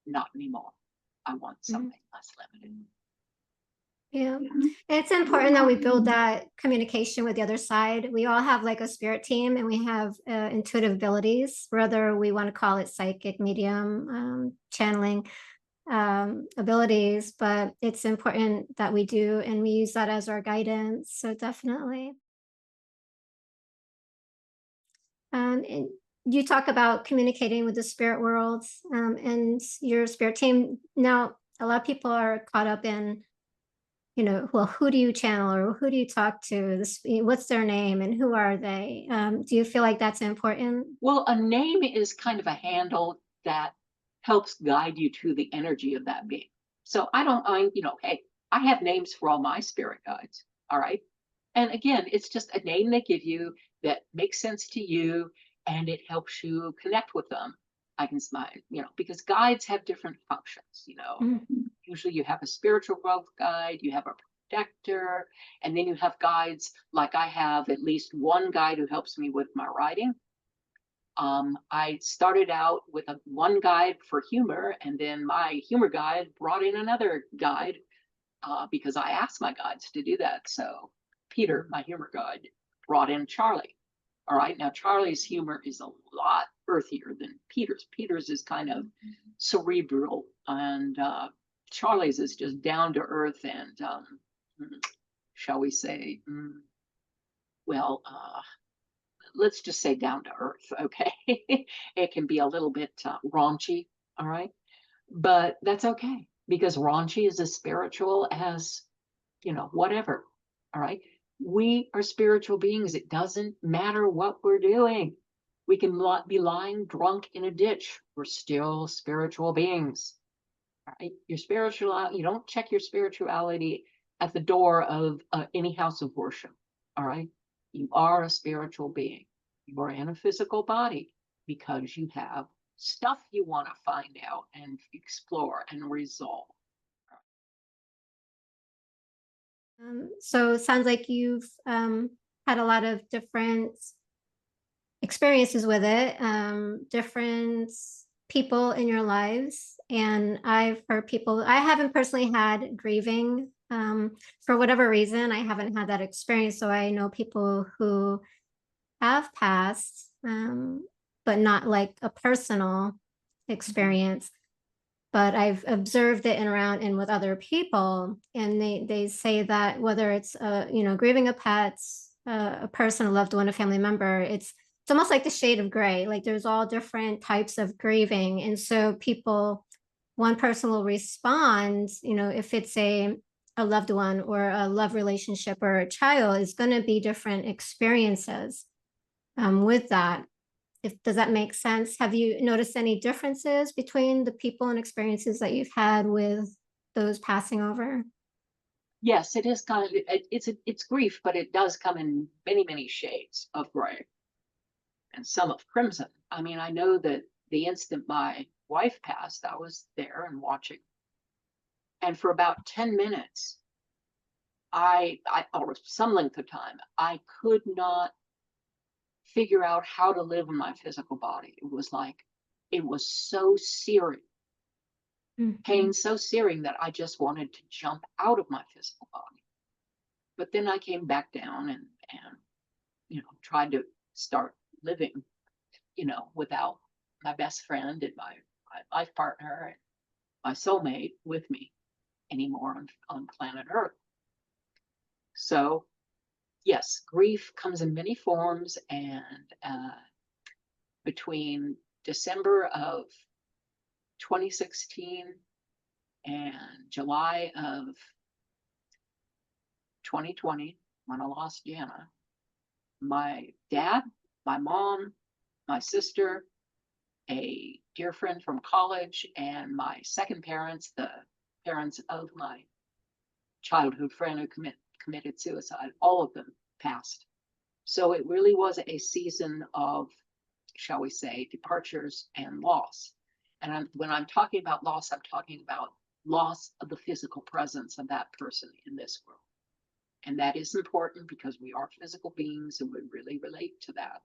not anymore. I want something less limited. Yeah. It's important that we build that communication with the other side. We all have like a spirit team and we have intuitive abilities, whether we want to call it psychic, medium, channeling abilities, but it's important that we do and we use that as our guidance. So definitely. And you talk about communicating with the spirit world and your spirit team. Now, a lot of people are caught up in, well, who do you channel or who do you talk to? What's their name and who are they? Do you feel like that's important? Well, a name is kind of a handle that helps guide you to the energy of that being. So I don't mind, hey, I have names for all my spirit guides. All right. And again, it's just a name they give you that makes sense to you and it helps you connect with them. I can smile, because guides have different functions. Usually you have a spiritual growth guide, you have a protector, and then you have guides like I have at least one guide who helps me with my writing. I started out with one guide for humor, and then my humor guide brought in another guide because I asked my guides to do that. So Peter, my humor guide, brought in Charlie. All right, now Charlie's humor is a lot earthier than Peter's. Peter's is kind of cerebral, and Charlie's is just down to earth and, shall we say, well, let's just say down to earth, okay? It can be a little bit raunchy, all right? But that's okay because raunchy is as spiritual as, whatever, all right? We are spiritual beings. It doesn't matter what we're doing. We can be lying drunk in a ditch. We're still spiritual beings. All right? You don't check your spirituality at the door of any house of worship. All right. You are a spiritual being. You are in a physical body because you have stuff you want to find out and explore and resolve. So it sounds like you've had a lot of different experiences with it, different people in your lives. And I've heard people, I haven't personally had grieving. For whatever reason, I haven't had that experience. So I know people who have passed, but not like a personal Mhm. experience. But I've observed it in around and with other people, and they say that whether it's grieving a pet, a person, a loved one, a family member, it's almost like the shade of gray. Like there's all different types of grieving, and so people, one person will respond, if it's a loved one or a love relationship or a child, is going to be different experiences with that. If Does that make sense? Have you noticed any differences between the people and experiences that you've had with those passing over? Yes, it is kind of it's grief, but it does come in many, many shades of gray and some of crimson. I mean, I know that the instant my wife passed, I was there and watching. And for about 10 minutes, or some length of time, I could not figure out how to live in my physical body. It was like, it was so searing, Mhm. pain so searing that I just wanted to jump out of my physical body. But then I came back down and tried to start living, without my best friend and my life partner and my soulmate with me anymore on planet Earth. So yes, grief comes in many forms, and between December of 2016 and July of 2020, when I lost Jana, my dad, my mom, my sister, a dear friend from college, and my second parents, the parents of my childhood friend who committed suicide, all of them passed. So it really was a season of, shall we say, departures and loss. And when I'm talking about loss, I'm talking about loss of the physical presence of that person in this world. And that is important because we are physical beings and we really relate to that.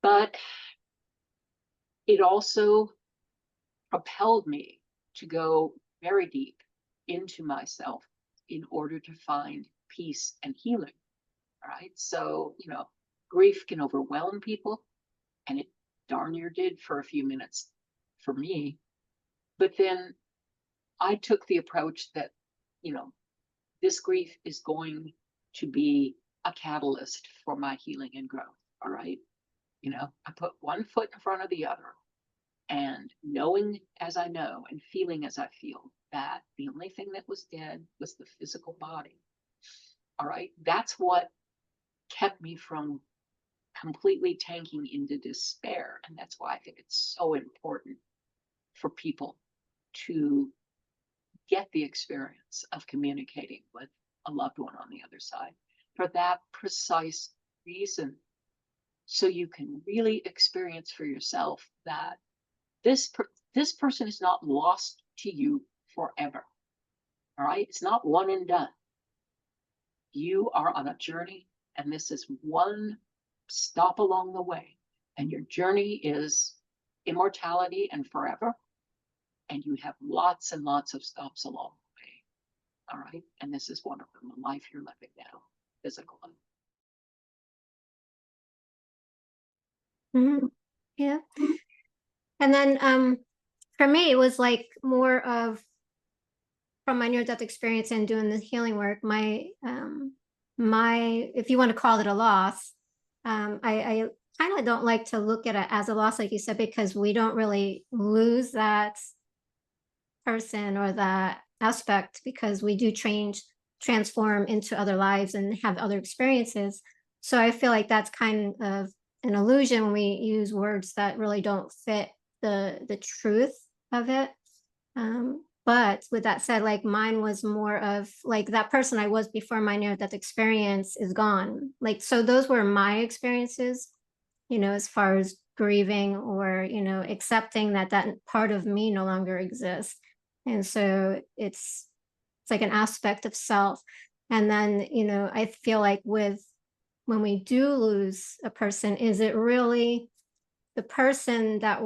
But it also propelled me to go very deep into myself in order to find peace and healing. Right. So, grief can overwhelm people, and it darn near did for a few minutes for me. But then I took the approach that, you know, this grief is going to be a catalyst for my healing and growth. All right. I put one foot in front of the other, and knowing as I know and feeling as I feel that the only thing that was dead was the physical body. All right. That's what kept me from completely tanking into despair. And that's why I think it's so important for people to get the experience of communicating with a loved one on the other side for that precise reason. So you can really experience for yourself that this person is not lost to you forever. All right. It's not one and done. You are on a journey, and this is one stop along the way. And your journey is immortality and forever. And you have lots and lots of stops along the way. All right. And this is one of them, the life you're living now, physical life. Mhm. Yeah. And then for me, it was like more of from my near death experience and doing the healing work, my if you want to call it a loss, I kind of don't like to look at it as a loss, like you said, because we don't really lose that person or that aspect because we do transform into other lives and have other experiences. So I feel like that's kind of an illusion when we use words that really don't fit the truth of it. But with that said, like mine was more of like that person I was before my near-death experience is gone. Like, so those were my experiences, as far as grieving or, accepting that that part of me no longer exists. And so it's like an aspect of self. And then, I feel like with when we do lose a person, is it really the person that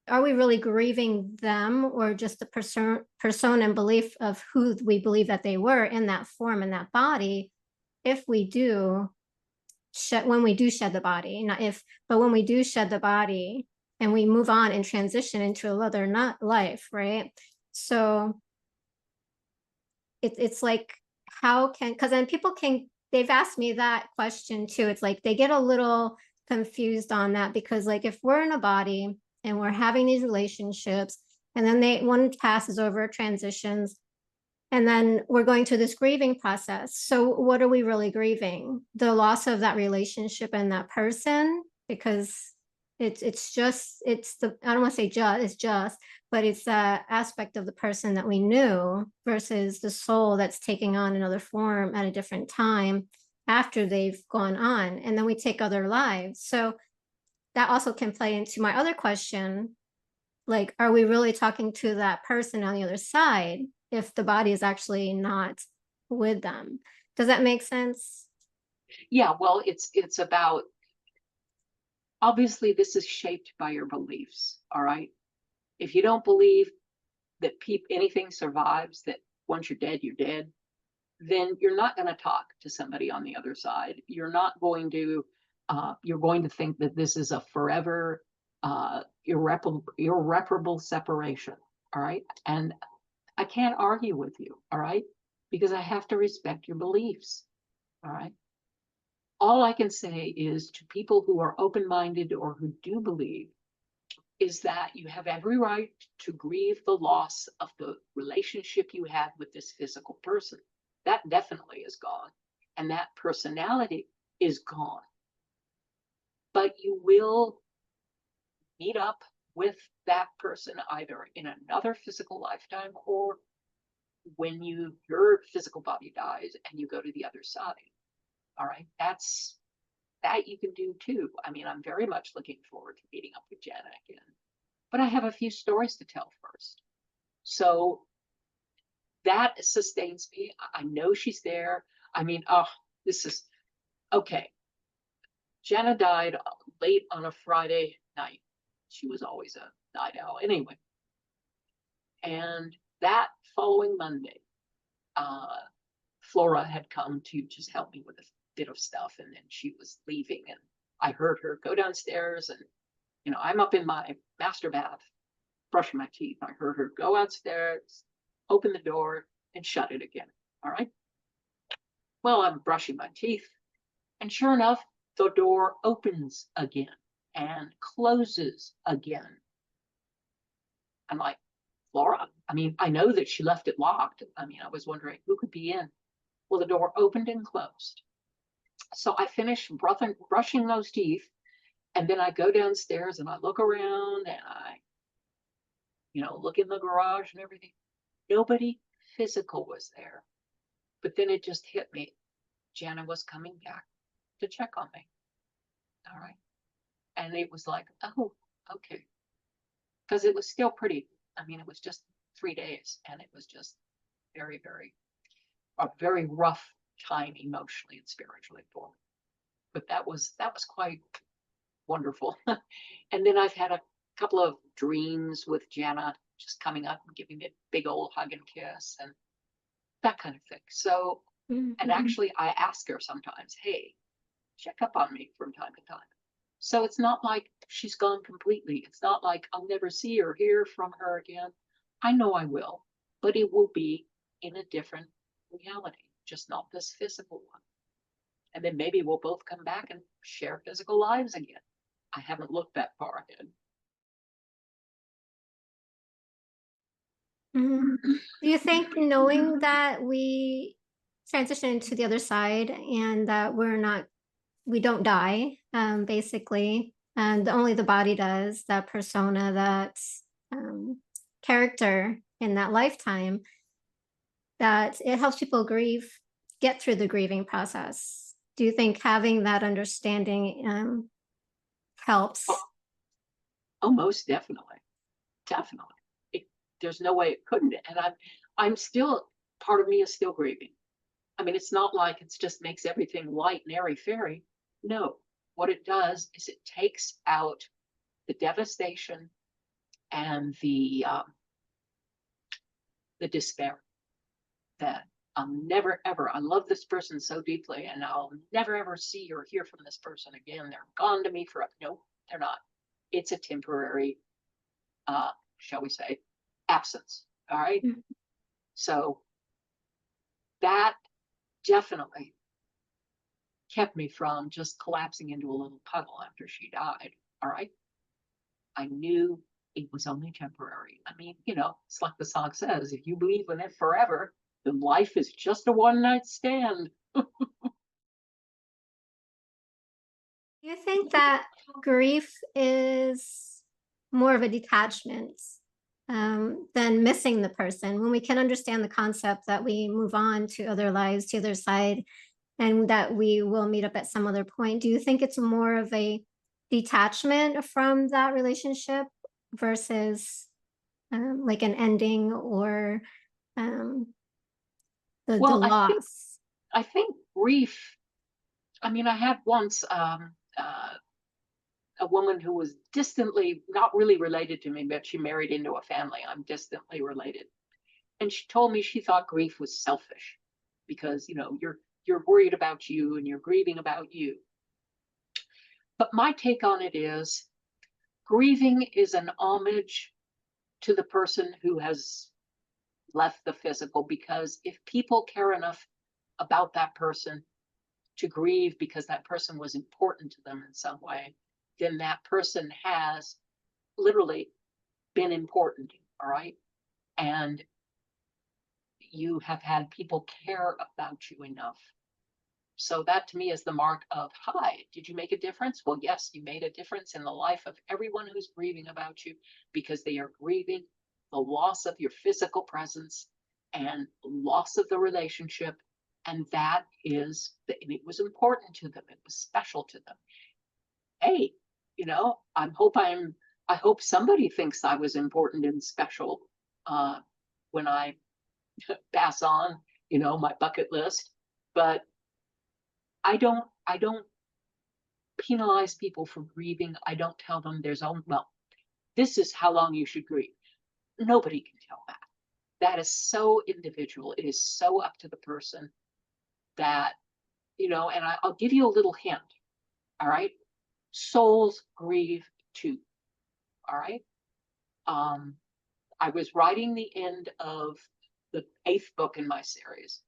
are we really grieving them or just the persona and belief of who we believe that they were in that form in that body? If we do when we do shed the body, not if, but when we do shed the body and we move on and transition into another not life, right? So it's like, how can, because then people can, they've asked me that question too. It's like they get a little confused on that because like if we're in a body and we're having these relationships and then one passes over, transitions, and then we're going through this grieving process. So what are we really grieving? The loss of that relationship and that person? Because it's I don't want to say just, it's just, but it's the aspect of the person that we knew versus the soul that's taking on another form at a different time after they've gone on. And then we take other lives. So that also can play into my other question, like, are we really talking to that person on the other side if the body is actually not with them? Does that make sense? Yeah, well, it's about, obviously this is shaped by your beliefs, all right? If you don't believe that anything survives, that once you're dead, then you're not going to talk to somebody on the other side. You're not going to, you're going to think that this is a forever, irreparable separation. All right. And I can't argue with you. All right. Because I have to respect your beliefs. All right. All I can say is to people who are open minded or who do believe is that you have every right to grieve the loss of the relationship you had with this physical person. That definitely is gone. And that personality is gone. But you will meet up with that person either in another physical lifetime or when your physical body dies and you go to the other side. All right. That you can do too. I mean, I'm very much looking forward to meeting up with Jana again. But I have a few stories to tell first. So that sustains me. I know she's there. I mean, this is okay. Jenna died late on a Friday night. She was always a night owl anyway. And that following Monday, Flora had come to just help me with a bit of stuff. And then she was leaving. And I heard her go downstairs. And, I'm up in my master bath, brushing my teeth. I heard her go outstairs, open the door, and shut it again. All right. Well, I'm brushing my teeth. And sure enough, the door opens again and closes again. I'm like, Laura, I mean, I know that she left it locked. I mean, I was wondering who could be in. Well, the door opened and closed. So I finished brushing those teeth. And then I go downstairs and I look around and I, look in the garage and everything. Nobody physical was there. But then it just hit me. Jana was coming back to check on me. All right. And it was like, oh, okay. Because it was still pretty, I mean, it was just 3 days and it was just very, a very rough time emotionally and spiritually for me. But that was quite wonderful. And then I've had a couple of dreams with Jana just coming up and giving me a big old hug and kiss and that kind of thing. So, and actually I ask her sometimes, hey, check up on me from time to time. So it's not like she's gone completely. It's not like I'll never see or hear from her again. I know I will, but it will be in a different reality, just not this physical one. And then maybe we'll both come back and share physical lives again. I haven't looked that far ahead. Do you think knowing that we transition to the other side and that we don't die, basically, and only the body does, that persona, that character, in that lifetime, that it helps people get through the grieving process. Do you think having that understanding helps? Oh, most definitely. Definitely. There's no way it couldn't. And I'm still, part of me is still grieving. I mean, it's not like it just makes everything light and airy fairy. No, what it does is it takes out the devastation and the despair that I'll never ever. I love this person so deeply, and I'll never ever see or hear from this person again. They're gone to me forever. No, they're not. It's a temporary, shall we say, absence. All right. Mm. So that definitely kept me from just collapsing into a little puddle after she died. All right. I knew it was only temporary. I mean, it's like the song says, if you believe in it forever, then life is just a one night stand. Do you think that grief is more of a detachment than missing the person when we can understand the concept that we move on to other lives, to other side, and that we will meet up at some other point? Do you think it's more of a detachment from that relationship versus like an ending or um, the Well, loss? I think grief. I mean, I had once a woman who was distantly, not really related to me, but she married into a family I'm distantly related. And she told me she thought grief was selfish because, you're worried about you and you're grieving about you. But my take on it is grieving is an homage to the person who has left the physical, because if people care enough about that person to grieve because that person was important to them in some way, then that person has literally been important. All right. And you have had people care about you enough. So that to me is the mark of, hi, did you make a difference? Well, yes, you made a difference in the life of everyone who's grieving about you, because they are grieving the loss of your physical presence and loss of the relationship. And that is, and it was important to them. It was special to them. Hey, I hope somebody thinks I was important and special when I pass on, my bucket list. But I don't penalize people for grieving. I don't tell them well, this is how long you should grieve. Nobody can tell that. That is so individual. It is so up to the person that, and I'll give you a little hint. All right. Souls grieve too. All right. Um, I was writing the end of the 8th book in my series.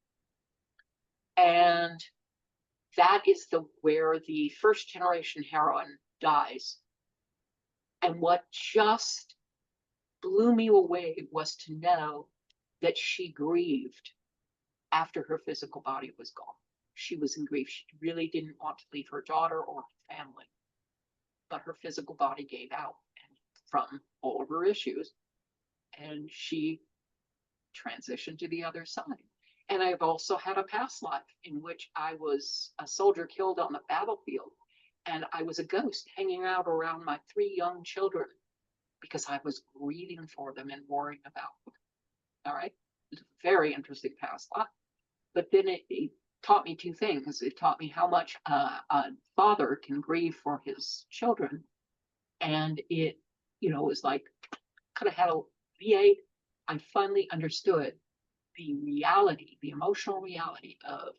And that is where the first generation heroine dies. And what just blew me away was to know that she grieved after her physical body was gone. She was in grief. She really didn't want to leave her daughter or her family, but her physical body gave out from all of her issues, and she transitioned to the other side. And I've also had a past life in which I was a soldier killed on the battlefield, and I was a ghost hanging out around my 3 young children because I was grieving for them and worrying about them. All right. It's a very interesting past life. But then it taught me 2 things. It taught me how much a father can grieve for his children. And it, was like, could have had a V8. I finally understood the reality, the emotional reality of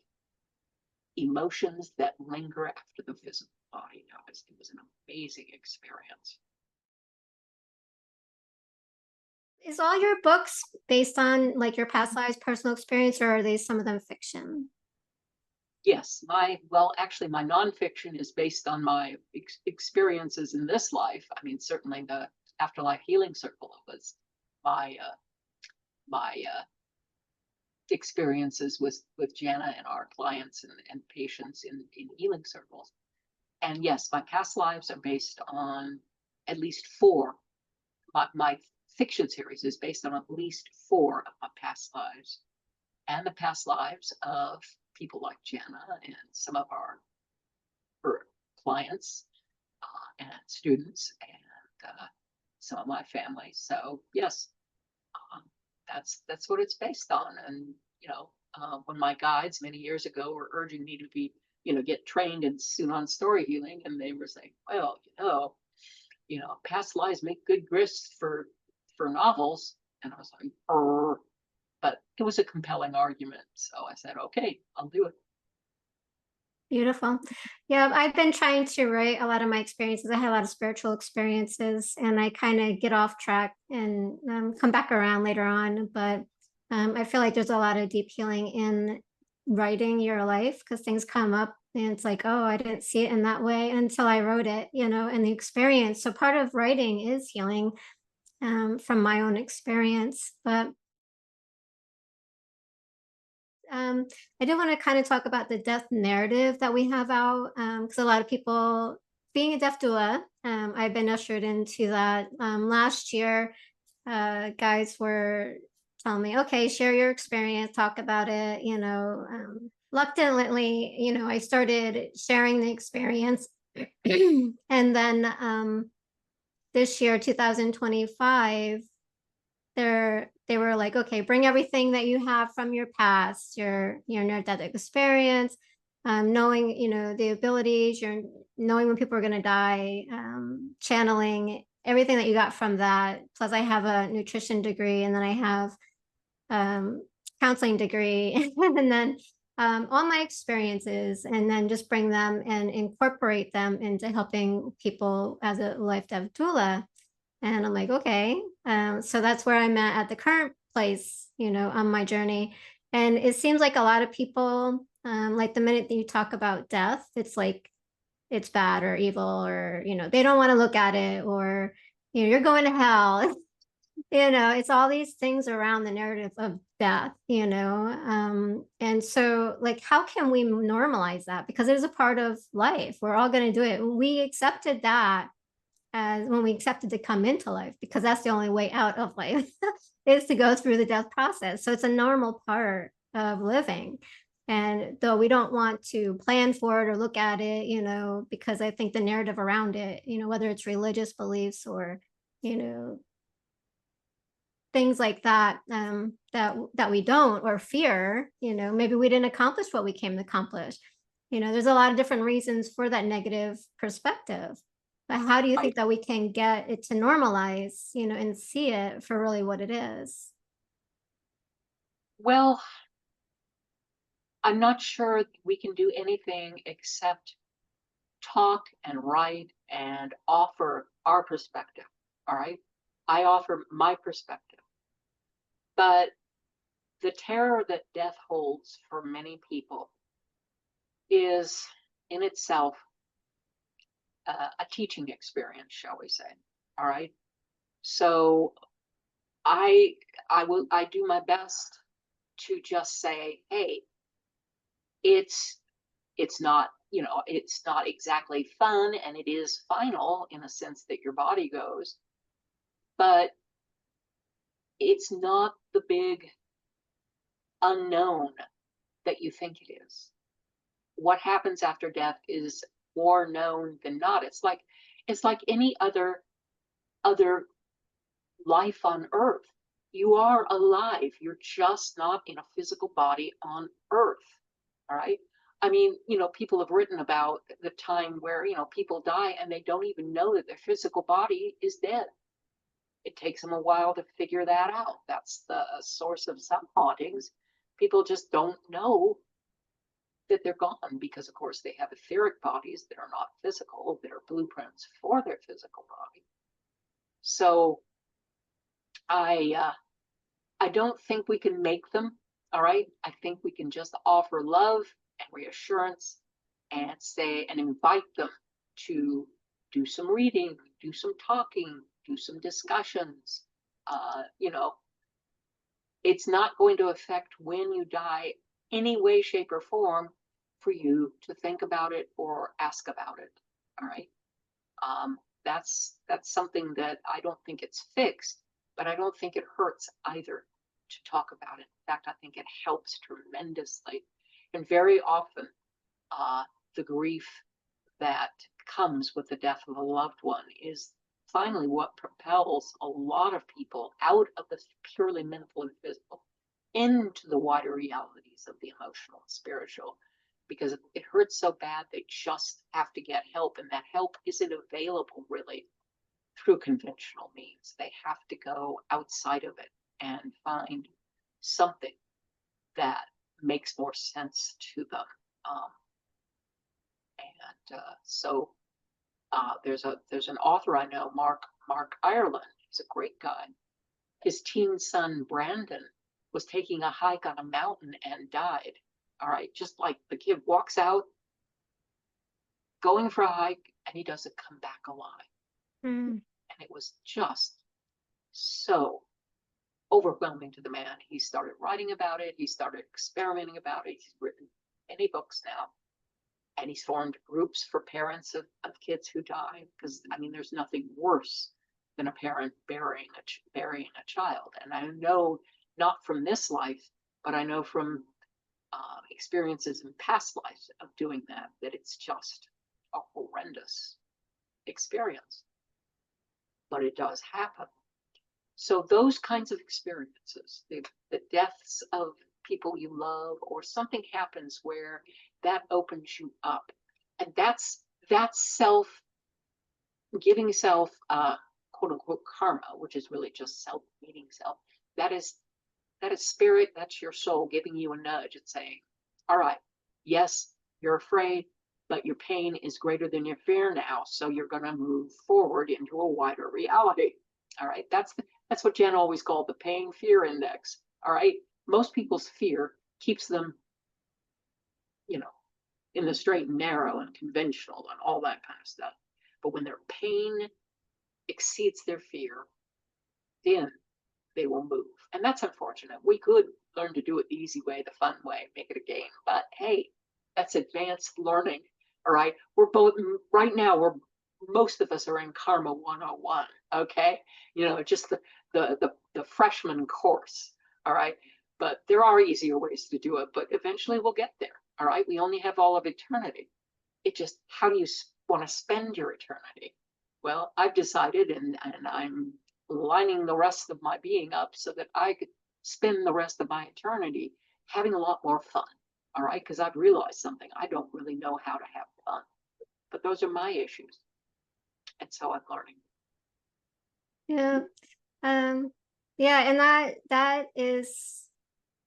emotions that linger after the physical body dies. It was an amazing experience. Is all your books based on like your past lives, personal experience, or are they some of them fiction? Yes, actually, my nonfiction is based on my experiences in this life. I mean, certainly the Afterlife Healing Circle was my experiences with Jana and our clients and patients in healing circles. And yes, my past lives are based on at least 4. My fiction series is based on at least 4 of my past lives and the past lives of people like Jenna and some of her clients and students and some of my family. So yes, um, that's what it's based on. And when my guides many years ago were urging me to be, get trained in Sunan story healing, and they were saying, well, past lives make good grist for novels, and I was like, but it was a compelling argument, so I said, okay, I'll do it. Beautiful. Yeah, I've been trying to write a lot of my experiences. I had a lot of spiritual experiences, and I kind of get off track and come back around later on. But I feel like there's a lot of deep healing in writing your life because things come up and it's like, oh, I didn't see it in that way until I wrote it, and the experience. So part of writing is healing from my own experience. But Um, I do want to kind of talk about the death narrative that we have out, because a lot of people, being a death doula, I've been ushered into that. Last year, guys were telling me, okay, share your experience, talk about it. Reluctantly, I started sharing the experience, and then this year, 2025, they were like, okay, bring everything that you have from your past, your near death experience, knowing the abilities, your knowing when people are going to die, channeling everything that you got from that. Plus I have a nutrition degree, and then I have um counseling degree and then all my experiences, and then just bring them and incorporate them into helping people as a life dev doula. And I'm like, okay. So that's where I'm at the current place, on my journey. And it seems like a lot of people, like the minute that you talk about death, it's like it's bad or evil, or, they don't want to look at it, or, you're going to hell. It's all these things around the narrative of death, and so like, how can we normalize that? Because it is a part of life. We're all going to do it. We accepted that as when we accepted to come into life, because that's the only way out of life is to go through the death process. So it's a normal part of living. And though we don't want to plan for it or look at it, because I think the narrative around it, whether it's religious beliefs or, you know, things like that, that we don't, or fear, maybe we didn't accomplish what we came to accomplish. There's a lot of different reasons for that negative perspective. But how do you think that we can get it to normalize, and see it for really what it is? Well, I'm not sure we can do anything except talk and write and offer our perspective. All right. I offer my perspective. But the terror that death holds for many people is in itself a teaching experience, shall we say. All right. So I I do my best to just say, hey, it's it's not, it's not exactly fun, and it is final in a sense that your body goes, but it's not the big unknown that you think it is. What happens after death is more known than not. It's like any other life on earth. You are alive. You're just not in a physical body on earth. All right. I mean, people have written about the time where, people die and they don't even know that their physical body is dead. It takes them a while to figure that out. That's the source of some hauntings. People just don't know that they're gone because, of course, they have etheric bodies that are not physical, that are blueprints for their physical body. So I don't think we can make them. All right. I think we can just offer love and reassurance and say and invite them to do some reading, do some talking, do some discussions. It's not going to affect when you die any way, shape, or form for you to think about it or ask about it. All right. That's something that I don't think it's fixed. but I don't think it hurts either to talk about it. In fact, I think it helps tremendously. And very often, the grief that comes with the death of a loved one is finally what propels a lot of people out of the purely mental and physical into the wider realities of the emotional and spiritual, because it hurts so bad they just have to get help, and that help isn't available really through conventional means. They have to go outside of it and find something that makes more sense to them. Um, and there's an author I know, Mark Ireland. He's a great guy. His teen son Brandon was taking a hike on a mountain and died. All right, just like the kid walks out, going for a hike, and he doesn't come back alive. Mm. And it was just so overwhelming to the man. He started writing about it. He started experimenting about it. He's written many books now. And he's formed groups for parents of kids who die. Because, I mean, there's nothing worse than a parent burying a child. And I know, not from this life, but I know from experiences in past lives of doing that it's just a horrendous experience. But it does happen. So those kinds of experiences, the deaths of people you love, or something happens where that opens you up, and that's giving self quote unquote karma, which is really just self meeting self. That is spirit, that's your soul giving you a nudge and saying, all right, yes, you're afraid, but your pain is greater than your fear now, so you're going to move forward into a wider reality. All right, that's what Jen always called the pain fear index. All right, most people's fear keeps them, in the straight and narrow and conventional and all that kind of stuff. But when their pain exceeds their fear, then they will move. And that's unfortunate. We could learn to do it the easy way, the fun way, make it a game. But hey, that's advanced learning. All right, most of us are in Karma 101. Okay, just the freshman course. All right, but there are easier ways to do it. But eventually we'll get there. All right, we only have all of eternity. It just, how do you want to spend your eternity? Well, I've decided, and I'm lining the rest of my being up so that I could spend the rest of my eternity having a lot more fun. All right, because I've realized something. I don't really know how to have fun, but those are my issues, and so I'm learning. Yeah. Yeah, and that is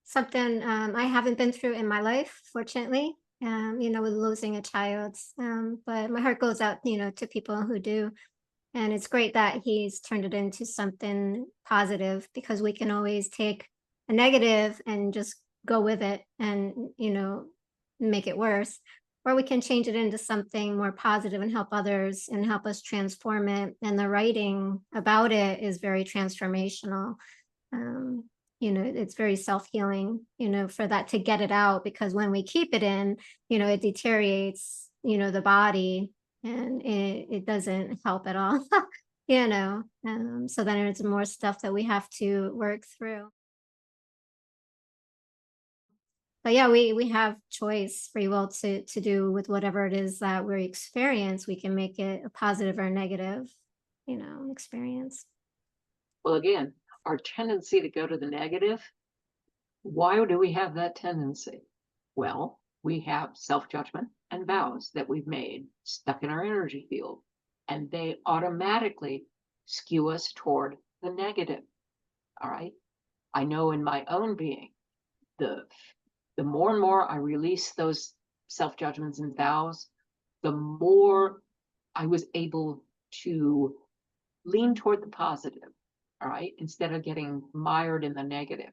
something I haven't been through in my life, fortunately. With losing a child. But my heart goes out, to people who do. And it's great that he's turned it into something positive, because we can always take a negative and just go with it and, make it worse. Or we can change it into something more positive and help others and help us transform it. And the writing about it is very transformational. Um, it's very self-healing, for that, to get it out, because when we keep it in, it deteriorates, the body, and it doesn't help at all. So then it's more stuff that we have to work through. But yeah, we have choice, free will to do with whatever it is that we experience. We can make it a positive or negative, experience. Well, again, our tendency to go to the negative, why do we have that tendency? Well, we have self-judgment and vows that we've made stuck in our energy field, and they automatically skew us toward the negative. All right. I know in my own being, the more and more I release those self-judgments and vows, the more I was able to lean toward the positive. All right, instead of getting mired in the negative.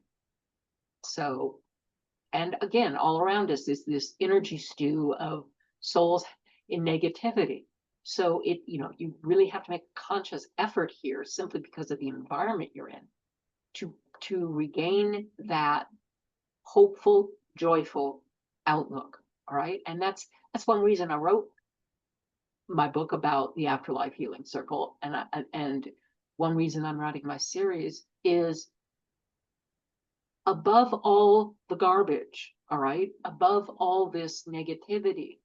So, and again, all around us is this energy stew of souls in negativity. So you really have to make a conscious effort here, simply because of the environment you're in, to regain that hopeful, joyful outlook. All right, and that's one reason I wrote my book about the afterlife healing circle, and one reason I'm writing my series is above all the garbage, all right, above all this negativity,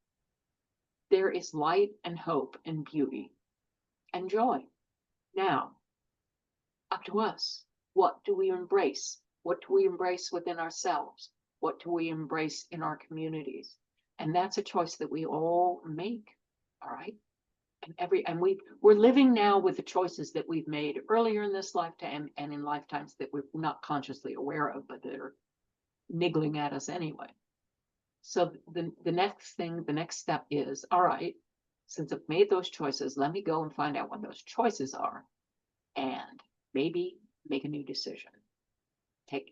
there is light and hope and beauty and joy. Now, up to us. What do we embrace? What do we embrace within ourselves? What do we embrace in our communities? And that's a choice that we all make. All right. We're living now with the choices that we've made earlier in this lifetime and in lifetimes that we're not consciously aware of, but they're niggling at us anyway. So the next step is, all right, since I've made those choices, let me go and find out what those choices are and maybe make a new decision.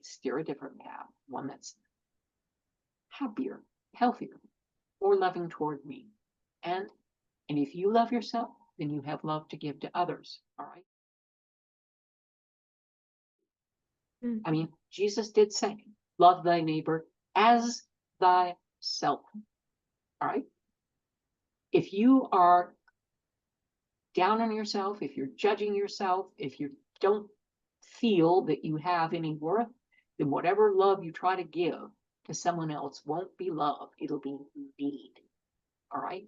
Steer a different path, one that's happier, healthier, more loving toward me. And if you love yourself, then you have love to give to others. All right. I mean, Jesus did say, love thy neighbor as thyself. All right. If you are down on yourself, if you're judging yourself, if you don't feel that you have any worth, then whatever love you try to give to someone else won't be love. It'll be need. All right.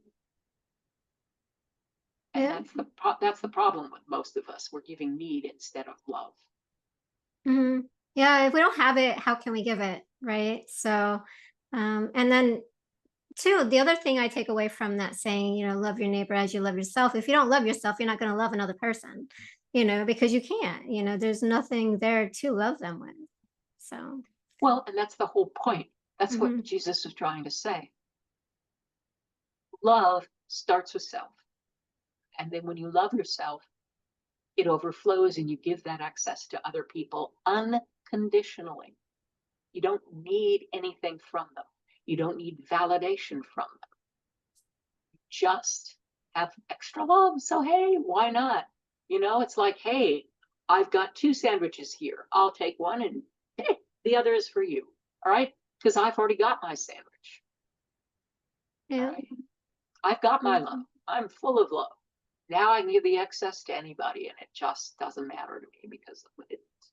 And Yeah. that's the problem with most of us. We're giving need instead of love. Mm-hmm. Yeah, if we don't have it, how can we give it, right? So, and then too, the other thing I take away from that saying, love your neighbor as you love yourself. If you don't love yourself, you're not going to love another person, because you can't, there's nothing there to love them with. So, well, and that's the whole point. That's what mm-hmm. Jesus was trying to say. Love starts with self. And then when you love yourself, it overflows and you give that access to other people unconditionally. You don't need anything from them. You don't need validation from them. You just have extra love. So, hey, why not? It's like, hey, I've got 2 sandwiches here. I'll take one and hey, the other is for you. All right. Because I've already got my sandwich. Yeah. All right. I've got my love. I'm full of love. Now I can give the excess to anybody, and it just doesn't matter to me because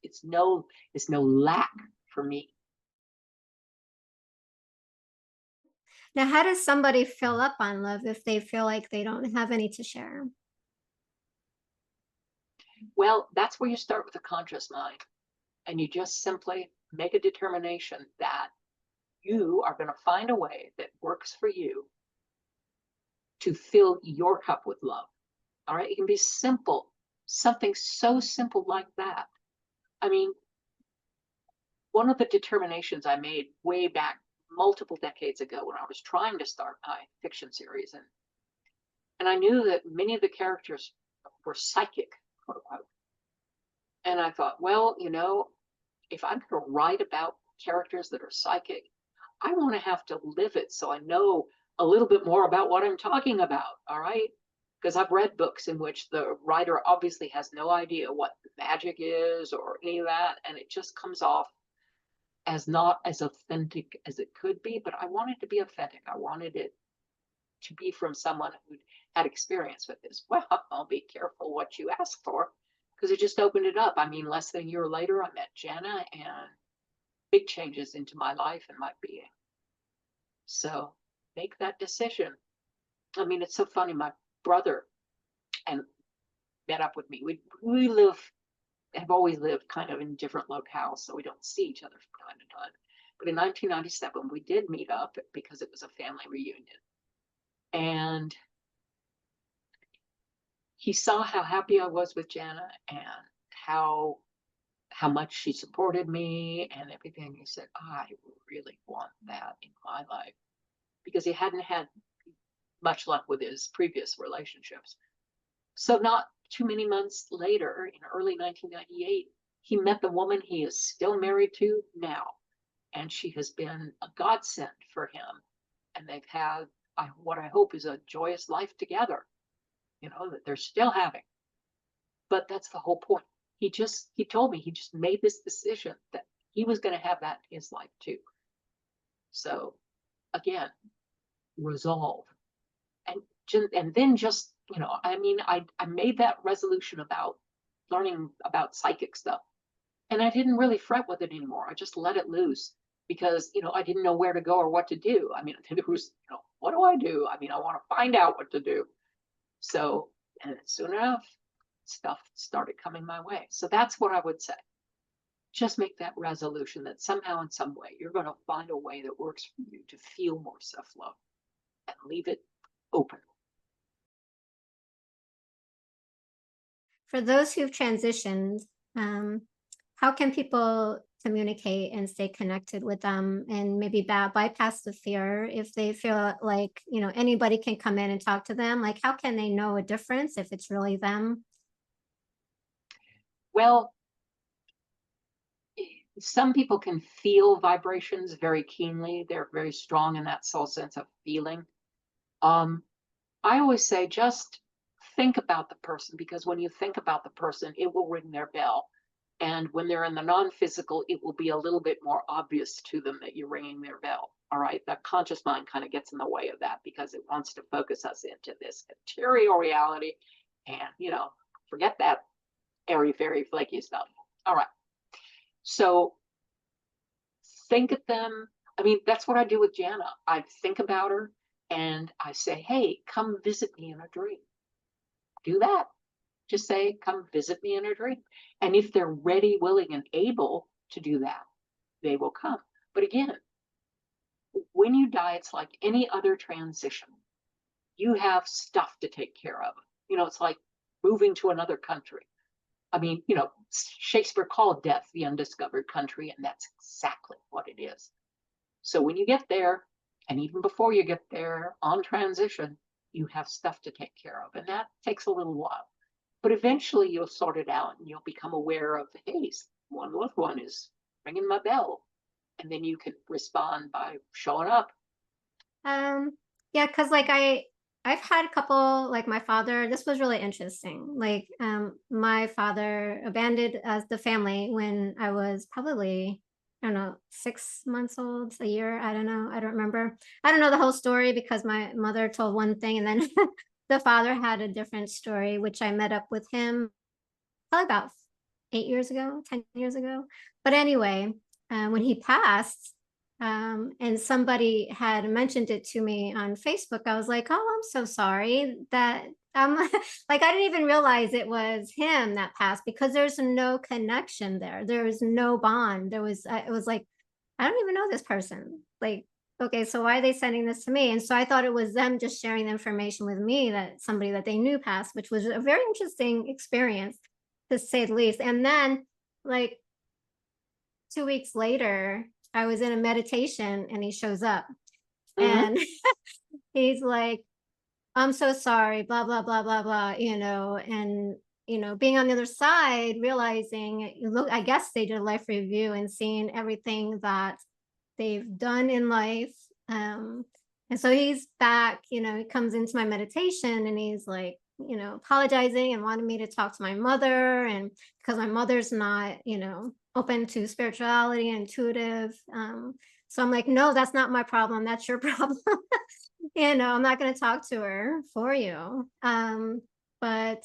it's no lack for me. Now, how does somebody fill up on love if they feel like they don't have any to share? Well, that's where you start with a conscious mind, and you just simply make a determination that you are going to find a way that works for you to fill your cup with love. All right, it can be simple, something so simple like that. I mean, one of the determinations I made way back multiple decades ago when I was trying to start my fiction series, and I knew that many of the characters were psychic, quote unquote. And I thought, well, if I'm going to write about characters that are psychic, I want to have to live it so I know a little bit more about what I'm talking about. All right. Because I've read books in which the writer obviously has no idea what magic is or any of that. And it just comes off as not as authentic as it could be. But I wanted to be authentic. I wanted it to be from someone who had experience with this. Well, I'll be careful what you ask for because it just opened it up. I mean, less than a year later, I met Jenna and big changes into my life and my being. So make that decision. I mean, it's so funny. My brother and met up with me. We have always lived kind of in different locales, so we don't see each other from time to time. But in 1997, we did meet up because it was a family reunion. And he saw how happy I was with Jana and how much she supported me and everything. He said, I really want that in my life because he hadn't had much luck with his previous relationships. So not too many months later, in early 1998, he met the woman he is still married to now. And she has been a godsend for him. And they've had what I hope is a joyous life together, that they're still having. But that's the whole point. He told me he just made this decision that he was going to have that in his life too. So again, resolve. And then just, I mean, I made that resolution about learning about psychic stuff. And I didn't really fret with it anymore. I just let it loose because, I didn't know where to go or what to do. I mean, it was, what do I do? I mean, I want to find out what to do. So, and soon enough, stuff started coming my way. So that's what I would say. Just make that resolution that somehow in some way you're going to find a way that works for you to feel more self-love and leave it open. For those who've transitioned, how can people communicate and stay connected with them and maybe bypass the fear if they feel like, anybody can come in and talk to them? Like, how can they know a difference if it's really them? Well, some people can feel vibrations very keenly. They're very strong in that soul sense of feeling. I always say just think about the person, because when you think about the person, it will ring their bell. And when they're in the non-physical, it will be a little bit more obvious to them that you're ringing their bell. All right. That conscious mind kind of gets in the way of that because it wants to focus us into this material reality and, forget that airy, fairy, flaky stuff. All right. So think of them. I mean, that's what I do with Jana. I think about her and I say, hey, come visit me in a dream. Do that. Just say, come visit me in a dream. And if they're ready, willing, and able to do that, they will come. But again, when you die, it's like any other transition. You have stuff to take care of. It's like moving to another country. I mean, Shakespeare called death the undiscovered country, and that's exactly what it is. So when you get there, and even before you get there on transition, you have stuff to take care of. And that takes a little while. But eventually you'll sort it out and you'll become aware of, hey, one loved one is ringing my bell. And then you can respond by showing up. Yeah, because like I've had a couple, like my father, this was really interesting. Like my father abandoned the family when I was probably, I don't know, 6 months old, a year. I don't know. I don't remember. I don't know the whole story because my mother told one thing and then the father had a different story, which I met up with him probably about 8 years ago, 10 years ago. But anyway, when he passed, and somebody had mentioned it to me on Facebook, I was like, oh, I'm so sorry that like, I didn't even realize it was him that passed because there's no connection there. There was no bond. It was like, I don't even know this person. Like, okay, so why are they sending this to me? And so I thought it was them just sharing the information with me that somebody that they knew passed, which was a very interesting experience to say the least. And then, like, 2 weeks later, I was in a meditation and he shows up Mm-hmm. and he's like, I'm so sorry, blah, blah, blah, blah, blah, and, being on the other side, realizing, look, I guess they did a life review and seeing everything that they've done in life. And so he's back, he comes into my meditation and he's like, apologizing and wanted me to talk to my mother. And because my mother's not, open to spirituality and intuitive. So I'm like, no, that's not my problem. That's your problem. I'm not going to talk to her for you. But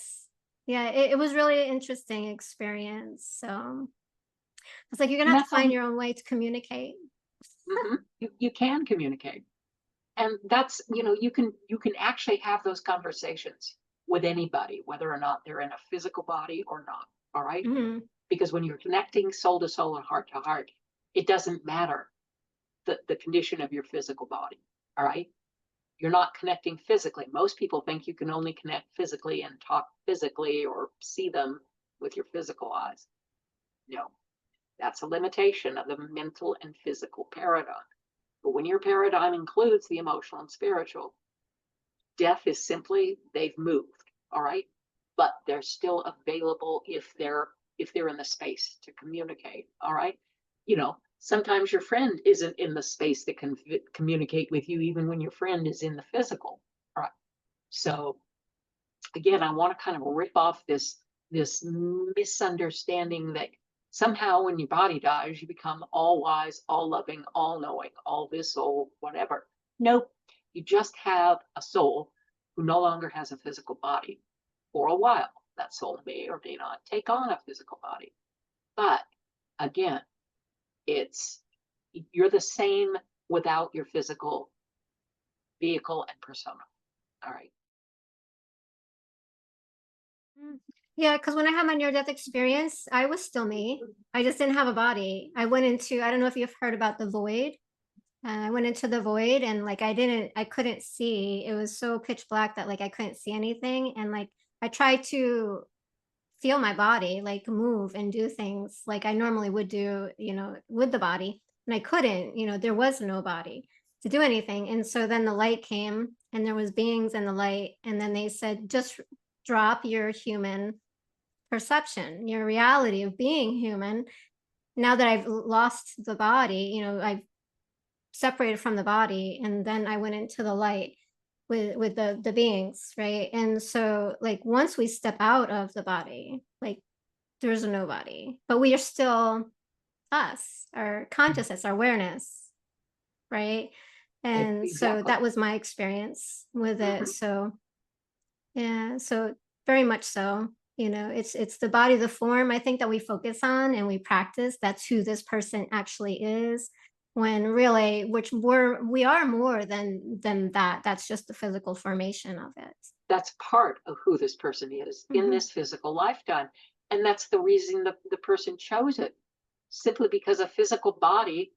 yeah, it was really an interesting experience. So it's like, you're going to And have to that's find all. your own way to communicate. Mm-hmm. You can communicate. And that's, you can actually have those conversations with anybody, whether or not they're in a physical body or not. All right. Hmm. Because when you're connecting soul to soul and heart to heart, it doesn't matter the condition of your physical body. All right. You're not connecting physically. Most people think you can only connect physically and talk physically or see them with your physical eyes. No, that's a limitation of the mental and physical paradigm. But when your paradigm includes the emotional and spiritual, death is simply they've moved, all right? But they're still available if they're in the space to communicate, all right? Sometimes your friend isn't in the space that can communicate with you, even when your friend is in the physical, all right? So again, I want to kind of rip off this misunderstanding that somehow when your body dies, you become all wise, all loving, all knowing, all this, all whatever. Nope. You just have a soul who no longer has a physical body for a while. that soul may or may not take on a physical body. But again, you're the same without your physical vehicle and persona. All right. Yeah, because when I had my near-death experience, I was still me. I just didn't have a body. I went into, I don't know if you've heard about the void. I went into the void and like I couldn't see. It was so pitch black that like I couldn't see anything. And like I tried to feel my body, like move and do things like I normally would do, with the body. And I couldn't, there was no body to do anything. And so then the light came and there was beings in the light. And then they said, just drop your human perception, your reality of being human. Now that I've lost the body, I've separated from the body, and then I went into the light with the beings, right? And so like once we step out of the body, like there's a nobody, but we are still us, our consciousness, our awareness, right? And so Exactly. that was my experience with it. Mm-hmm. So yeah, so very much so. It's the body, the form I think that we focus on and we practice. That's who this person actually is. When really, which we are more than that. That's just the physical formation of it. That's part of who this person is in Hmm. this physical lifetime. And that's the reason the person chose it, simply because a physical body,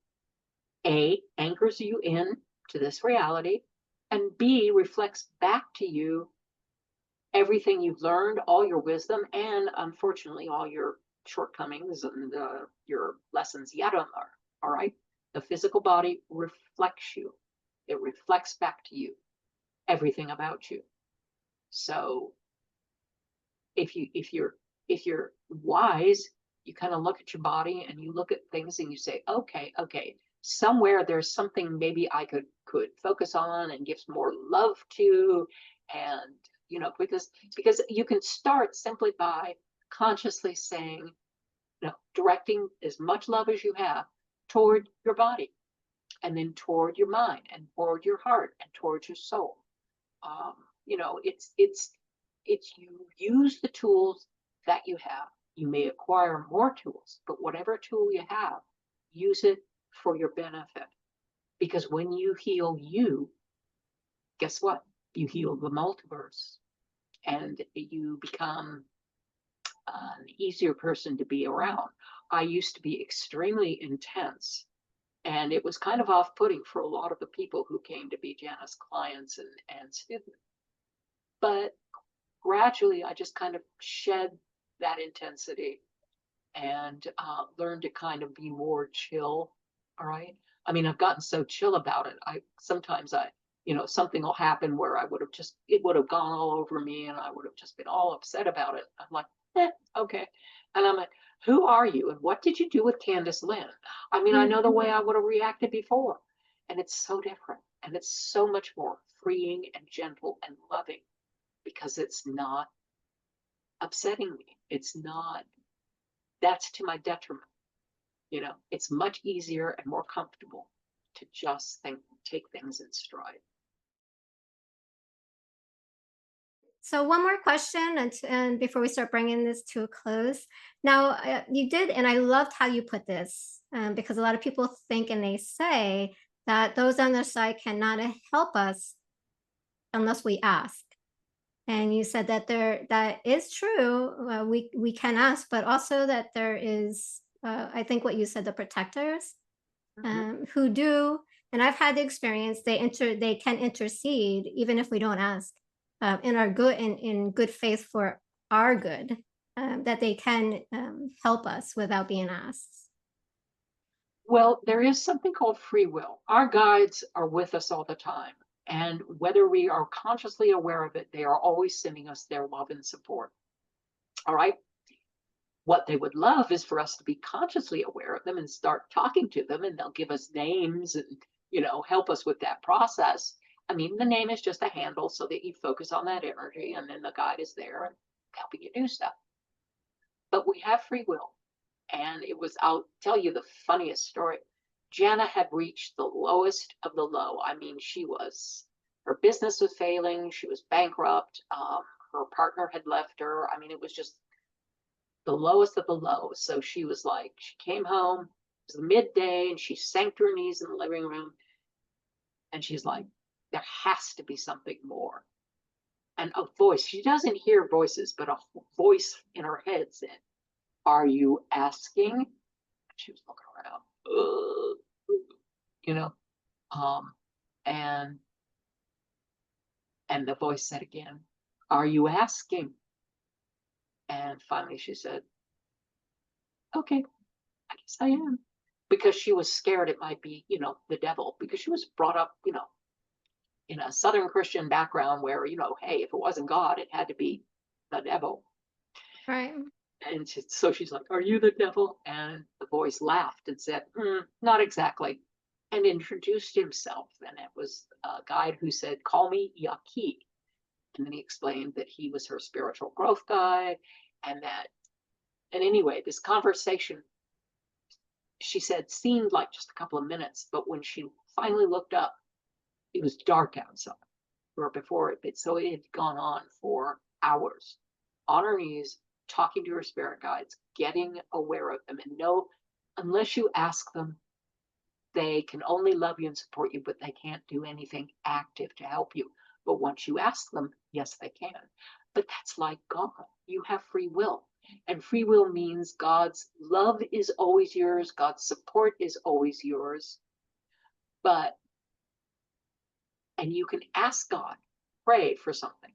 A, anchors you in to this reality, and B, reflects back to you everything you've learned, all your wisdom, and unfortunately, all your shortcomings and your lessons yet unlearned. All right. The physical body reflects you, it reflects back to you everything about you. So if you're wise, you kind of look at your body and you look at things and you say, okay, somewhere there's something maybe I could focus on and give some more love to. And because you can start simply by consciously saying, directing as much love as you have toward your body, and then toward your mind, and toward your heart, and toward your soul. um, it's you use the tools that you have. You may acquire more tools, but whatever tool you have, use it for your benefit. Because when you heal you, guess what? You heal the multiverse, and you become an easier person to be around. I used to be extremely intense, and it was kind of off-putting for a lot of the people who came to be Jana's clients and students. But gradually, I just kind of shed that intensity and learned to kind of be more chill. All right. I mean, I've gotten so chill about it. Sometimes something will happen where it would have gone all over me and I would have just been all upset about it. I'm like, okay. And I'm like, who are you? And what did you do with Candace Lynn? I mean, I know the way I would have reacted before. And it's so different. And it's so much more freeing and gentle and loving, because it's not upsetting me. It's not, that's to my detriment. It's much easier and more comfortable to just take things in stride. So one more question, and before we start bringing this to a close. Now, you did, and I loved how you put this, because a lot of people think and they say that those on their side cannot help us unless we ask. And you said that that is true. We can ask, but also that there is, I think what you said, the protectors, Mm-hmm. who do. And I've had the experience. They can intercede even if we don't ask, in our good in good faith for our good. That they can help us without being asked. Well, there is something called free will. Our guides are with us all the time. And whether we are consciously aware of it, they are always sending us their love and support. All right. What they would love is for us to be consciously aware of them and start talking to them, and they'll give us names and help us with that process. I mean, the name is just a handle so that you focus on that energy, and then the guide is there and helping you do stuff. But we have free will. And I'll tell you the funniest story. Jana had reached the lowest of the low. I mean, her business was failing, she was bankrupt. her partner had left her. I mean, it was just the lowest of the low. So she was like, she came home, it was midday, and she sank to her knees in the living room. And she's like, there has to be something more. And a voice, she doesn't hear voices, but a voice in her head said, are you asking? She was looking around, you know, um, and the voice said again, are you asking? And finally she said, okay, I guess I am. Because she was scared it might be, the devil, because she was brought up, in a Southern Christian background where, hey, if it wasn't God, it had to be the devil. Right. And so she's like, are you the devil? And the voice laughed and said, not exactly. And introduced himself. And it was a guide who said, call me Yaki. And then he explained that he was her spiritual growth guide. And anyway, this conversation, she said, seemed like just a couple of minutes. But when she finally looked up, it was dark outside, or before it, so it had gone on for hours, on her knees, talking to her spirit guides, getting aware of them. And no, unless you ask them, they can only love you and support you, but they can't do anything active to help you. But once you ask them, yes, they can. But that's like God. You have free will. And free will means God's love is always yours, God's support is always yours. And you can ask God, pray for something.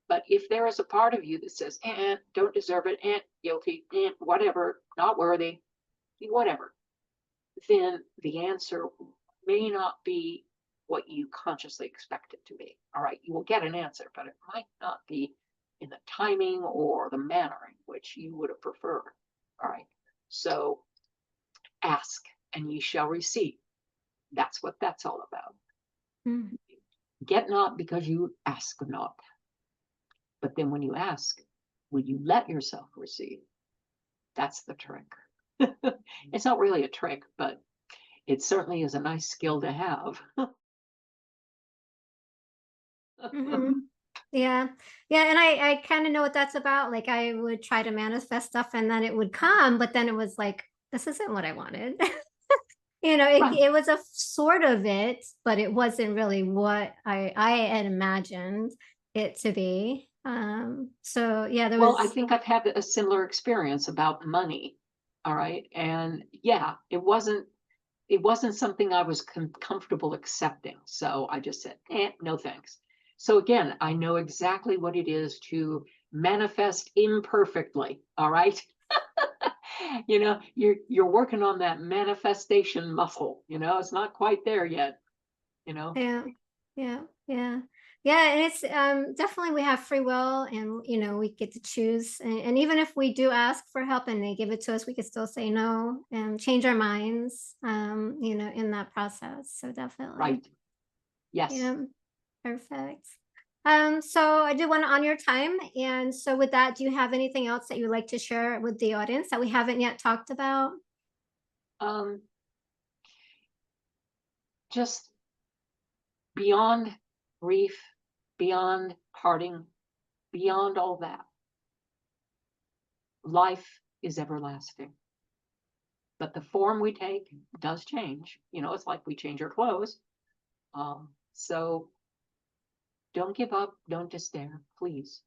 But if there is a part of you that says, don't deserve it, guilty, whatever, not worthy, whatever, then the answer may not be what you consciously expect it to be. All right, you will get an answer, but it might not be in the timing or the manner in which you would have preferred. All right, so ask and ye shall receive. That's what that's all about. Mm. Get not because you ask not. But then when you ask, will you let yourself receive? That's the trick. It's not really a trick, but it certainly is a nice skill to have. Mm-hmm. Yeah. Yeah. And I kind of know what that's about. Like I would try to manifest stuff and then it would come, but then it was like, this isn't what I wanted. Right. It was a sort of it, but it wasn't really what I had imagined it to be. So yeah, there Well, I was, think I've had a similar experience about money. All right. And yeah, it wasn't something I was comfortable accepting. So I just said, no thanks. So again, I know exactly what it is to manifest imperfectly. All right. You're working on that manifestation muscle. It's not quite there yet. yeah, yeah, yeah. Yeah, and it's definitely we have free will and we get to choose and even if we do ask for help and they give it to us, we can still say no and change our minds in that process. So definitely. Right. Yes. Yeah, perfect. So I did want to honor your time. And so with that, do you have anything else that you would like to share with the audience that we haven't yet talked about? Um, just beyond grief, beyond parting, beyond all that, life is everlasting. But the form we take does change. It's like we change our clothes. So don't give up, don't despair, please.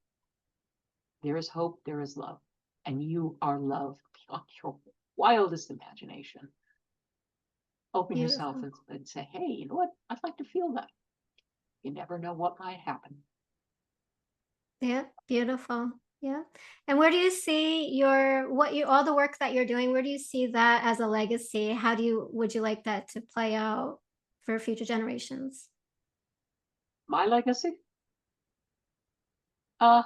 There is hope, there is love, and you are loved beyond your wildest imagination. Open yourself Beautiful. and say, hey, you know what? I'd like to feel that. You never know what might happen. Yeah, beautiful. Yeah. And where do you see all the work that you're doing, where do you see that as a legacy? Would you like that to play out for future generations? My legacy? Uh,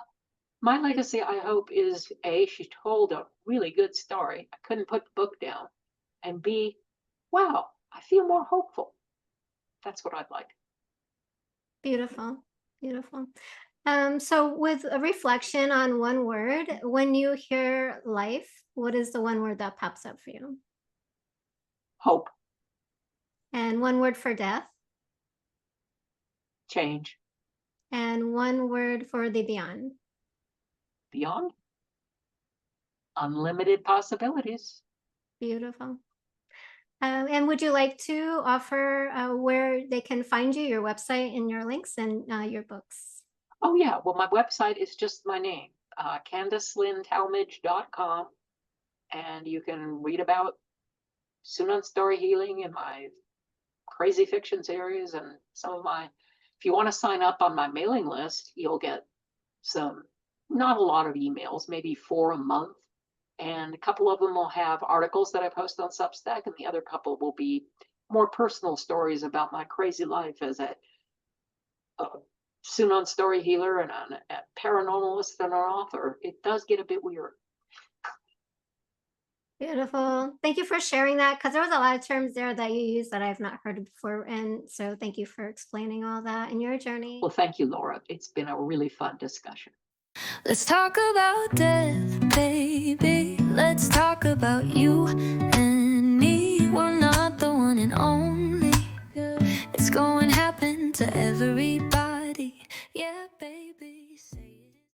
my legacy, I hope, is A, she told a really good story. I couldn't put the book down. And B, wow, I feel more hopeful. That's what I'd like. Beautiful. Beautiful. So with a reflection on one word, when you hear life, what is the one word that pops up for you? Hope, And one word for death. change. And one word for the beyond. Beyond? Unlimited possibilities. Beautiful. And would you like to offer where they can find you, your website and your links and your books? Oh, yeah. Well, my website is just my name, CandaceLynnTalmadge.com. And you can read about Sunan story healing and my crazy fiction series and some of my, if you want to sign up on my mailing list, you'll get some, not a lot of emails, maybe 4 a month. And a couple of them will have articles that I post on Substack, and the other couple will be more personal stories about my crazy life as a Sunan story healer and a paranormalist and an author. It does get a bit weird. Beautiful. Thank you for sharing that, because there was a lot of terms there that you used that I've not heard before. And so thank you for explaining all that in your journey. Well, thank you, Laura. It's been a really fun discussion. Let's talk about death, baby. Let's talk about you